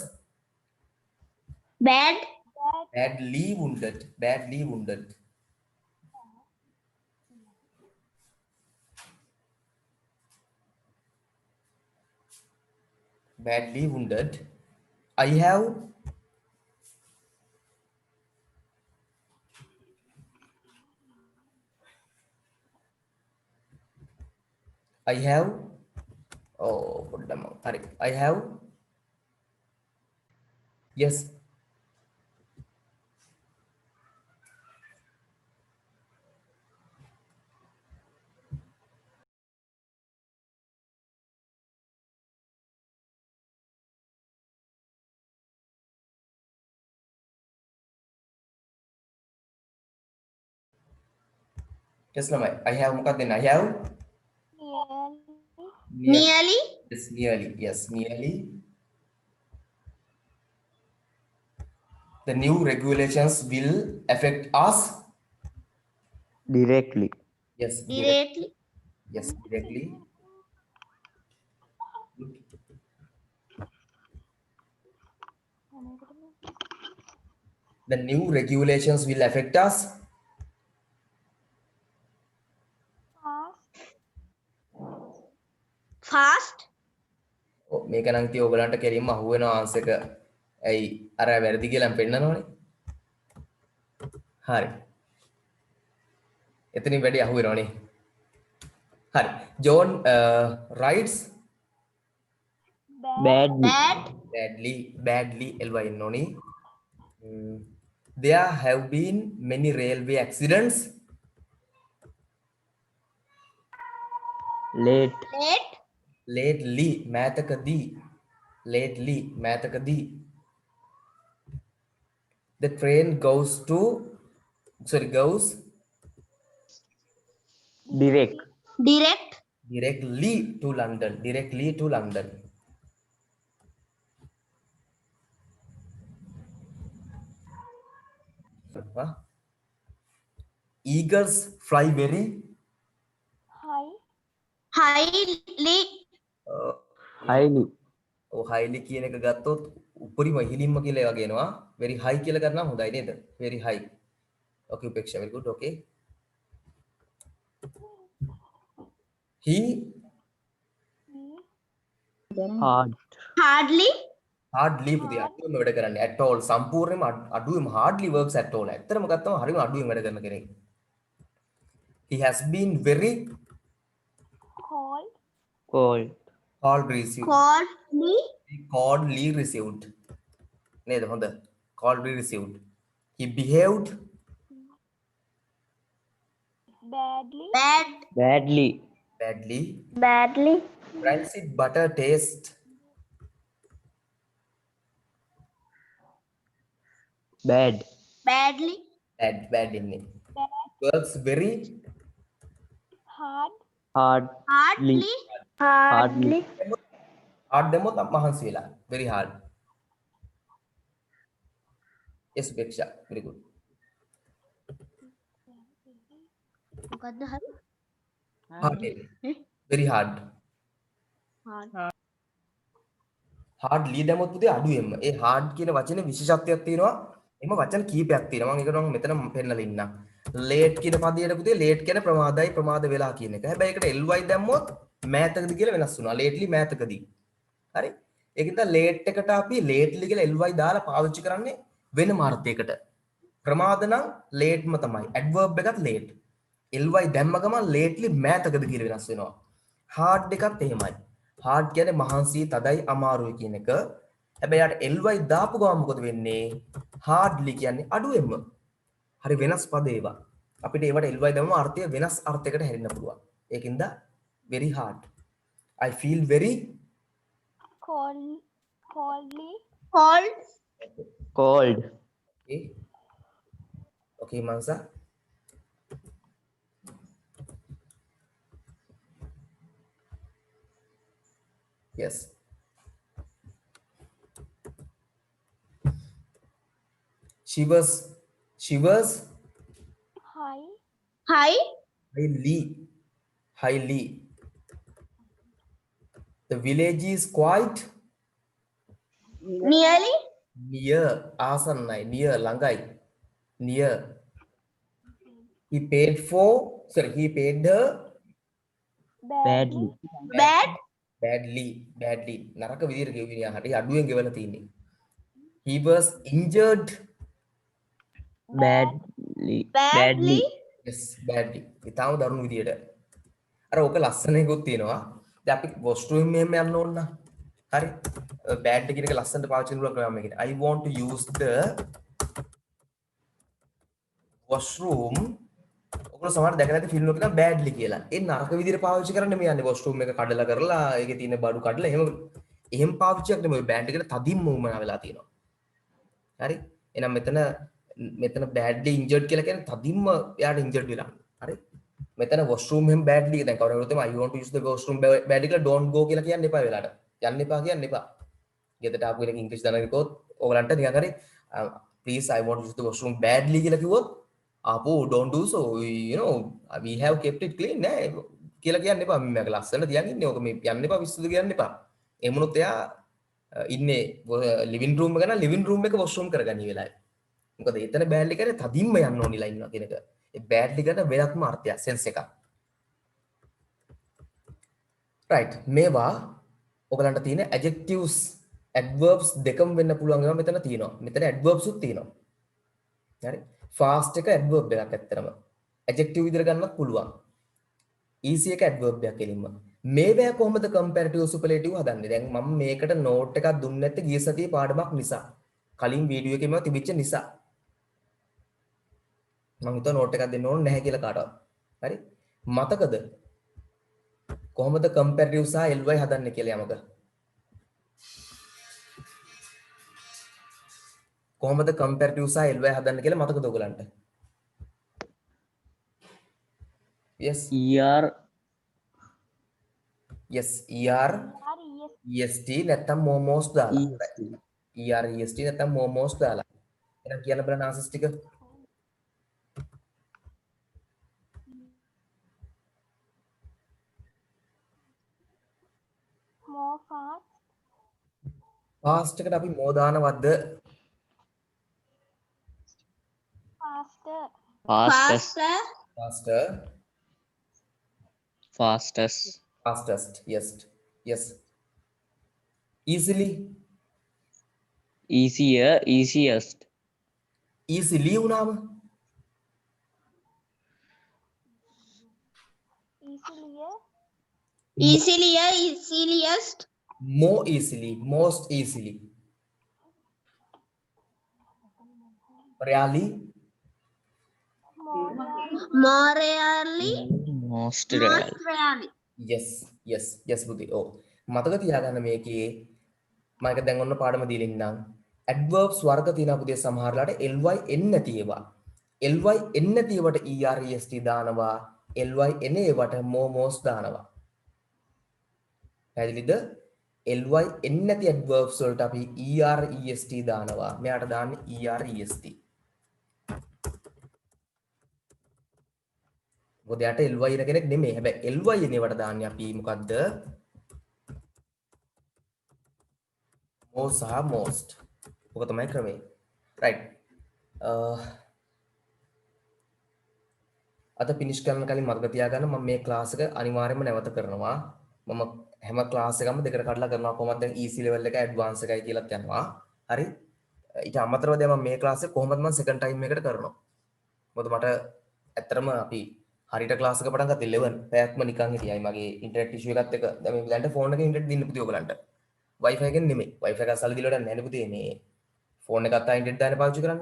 badly wounded I have oh sorry I have yes yes lamai I have මොකක්ද දෙන්න I have Nearly. yes nearly the new regulations will affect us Directly. yes Directly. yes directly the new regulations will affect us Fast. මේක නම් ඉතින් ඔයගලන්ට කෙලින්ම අහුවෙනවා answer එක. ඇයි අර වැරදි කියලා පෙන්නනවනේ. හරි. එතනින් වැඩි අහුවෙනවනේ. හරි. ජෝන් rides badly, badly එල්වා ඉන්න ඕනේ. There have been many railway accidents late, lately මෑතකදී the train goes direct, directly to London. Huh? Eagles fly very high, highly, highly කියන එක ගත්තොත් උපරිම ඉහළින්ම කියලා වගේ එනවා. very high කියලා ගන්නවා හොඳයි නේද? very high. okay උපේක්ෂා very good. okay. he hardly පුතේ අඩුවෙන්ම වැඩ කරන්නේ at all සම්පූර්ණයෙන්ම අඩුවෙන්ම hardly works at all. ඇත්තටම ගත්තම හරියම අඩුවෙන් වැඩ කරන කෙනෙක්. he has been very coldly received නේද? හොඳ coldly received. he behaved badly. rancid butter taste bad, bad ඉන්නේ. works very hardly, hard දෙමොත් මහන්සි වෙලා very hard. yes උපේක්ෂා very good. hard very hard hardly දැමුවොත් පුතේ අඩුවෙන්ම. ඒ hard කියන වචනේ විශේෂත්වයක් තියෙනවා. එම වචන කීපයක් තියෙනවා. මම ඒකට මෙතන පෙන්නලා ඉන්නම්. late කියන පදයට පුතේ late කියන්නේ ප්‍රමාදයි ප්‍රමාද වෙලා කියන එක. හැබැයි ඒකට ly දැම්මොත් මෑතකදී කියලා වෙනස් වෙනවා. lately මෑතකදී. හරි? ඒකින්ද late එකට අපි lately කියලා ly දාලා පාවිච්චි කරන්නේ වෙන මාර්ථයකට. ප්‍රමාද නම් lateම තමයි. adverb එකත් late. ly දැම්ම ගමන් lately මෑතකදී කියලා වෙනස් වෙනවා. hard එකත් එහෙමයි. hard කියන්නේ මහන්සි තදයි අමාරුයි කියන එක. හැබැයි යාට ly දාපු ගමන් මොකද වෙන්නේ? hardly කියන්නේ අඩුවෙන්ම. හරි වෙනස් පද ඒවා. අපිට ඒවට ly දැම්මම අර්ථය වෙනස් අර්ථයකට හැරෙන්න පුළුවන්. ඒකින්ද very hard. I feel very coldly, cold, okay. Okay, Mansa. Yes. She was highly. The village is quite near ආසන්නයි near ළඟයි near. he paid her badly, badly නරක විදියට ගෙවිලා හරි අඩුවෙන් ගෙවලා තියෙන්නේ. he was injured badly, yes badly ඉතාලම දරුණු විදියට. අර ඕක ලස්සනකුත් තියෙනවා. දැන් අපි washroom එකෙන් යන්න ඕන නම් හරි bad කියන එක ලස්සනට පාවිච්චි කරන්න පුළුවන් මේකේ. I want to use the washroom. ඔයගොල්ලෝ සමහර දැකලා නැති ෆිල්ම් එකක නම් badly කියලා. ඒ නරක විදියට පාවිච්චි කරන්න මේ යන්නේ washroom එක කඩලා කරලා ඒකේ තියෙන බඩු කඩලා එහෙම පාවිච්චියක් නෙමෙයි. bad එකට තදින්ම උමනා වෙලා තියෙනවා. හරි? එහෙනම් මෙතන badly injured කියලා කියන්නේ තදින්ම එයාට injured වෙලා. හරි? මෙතන washroom එකෙන් badly දැන් කවුරු හරි I want to use the washroom badly කියලා don't go කියලා කියන්න එපා වෙලාවට. යන්න එපා කියන්න එපා. ගෙදරට ආපු කෙනෙක් ඉංග්‍රීසි දන්න කෙනෙක්වත් ඔයගලන්ට නිකන් හරි please I want to use the washroom badly කියලා කිව්වොත් ආපෝ don't do so we have kept it clean නෑ කියලා කියන්න එපා. මේක ලස්සන තියන් ඉන්නේ. ඔක මේ යන්න එපා විශ්සුද කියන්න එපා. එහෙම වුණොත් එයා ඉන්නේ living room එක නම් living room එක washroom කරගනි වෙලාවේ. මොකද එතන badly කරේ තදින්ම යන්න ඕනිලා ඉන්නවා කියන එක. ඒ badly කරන වෙනත්ම අර්ථයක් sense එකක්. right මේවා ඔයගලන්ට තියෙන adjectives adverbs දෙකම වෙන්න පුළුවන් ඒවා මෙතන තියෙනවා. මෙතන adverbs උත් තියෙනවා. හරි. fast එක adverb එකක් ඇත්තටම. adjective විදිහට ගන්නත් පුළුවන්. easy එක adverb එකක් එලින්ම. මේවැ කොහොමද comparative superlative හදන්නේ? දැන් මම මේකට note එකක් දුන්නේ නැත්තේ ගිය සතියේ පාඩමක් නිසා. කලින් වීඩියෝ එකේම තිබිච්ච නිසා. මම හිතුවා note එකක් දෙන්න ඕනේ නැහැ කියලා කාටවත්. හරි? මතකද? කොහොමද comparative සහ ly හදන්නේ කියලා යමක? කොහොමද comparative සහ ly හදන්නේ කියලා මතකද ඔයගලන්ට? yes ER yes er est නැත්තම් momos දාලා er est නැත්තම් momos දාලා එහෙනම් කියන්න බලන්න ආන්සර්ස් ටික more fast, fast එකට අපි more දානවද faster, faster fastest fastest yes easily easier easiest easily උනාම easiest, more easily most easily rarely more rarely, most rare rarely. yes බුදි ඔව් මතක තියාගන්න මේකේ මම එක දැන් ඔන්න පාඩම දීලා ඉන්නම් adverbs වර්ග තියෙනවා පුතේ සමහරලාට ly එන්නේ නැති ඒවා ly එන්නේ නැති ඒවට erest දානවා ly එන්නේ ඒවට momos දානවා පැහැදිලිද ly එන්නේ නැති adverbs වලට අපි erest දානවා මෙයාට දාන්නේ erest මොකද යට ly එන කෙනෙක් නෙමෙයි හැබැයි ly එන ඒවට දාන්නේ අපි මොකද්ද more සහ most ඔක තමයි ක්‍රමය right අද finish කරන්න කලින් මතක තියාගන්න මම මේ ක්ලාස් එක අනිවාර්යයෙන්ම නැවත කරනවා මම හැම ක්ලාස් එකම දෙකට කඩලා කරනවා කොහොමද දැන් easy level එක advanced එකයි කියලාත් යනවා හරි ඊට අමතරව දැන් මම මේ ක්ලාස් එක කොහොමද මම second time එකකට කරනවා මොකද මට ඇත්තටම අපි හරියට ක්ලාස් එක පටන් ගත්තේ 11 පැයක්ම නිකන් හිටියයි මගේ ඉන්ටර්නෙට් ඉෂුව එකත් එක්ක දැන් මේ දැන්ට ෆෝන් එකේ ඉන්ටර්නෙට් දින්න පුතේ ඔයගලන්ට Wi-Fi එකෙන් නෙමෙයි Wi-Fi එක අසල් දීලා නැහැ නේ පුතේ මේ ෆෝන් එක අත්තා ඉන්ටර්නෙට් දාන්න පාවිච්චි කරන්න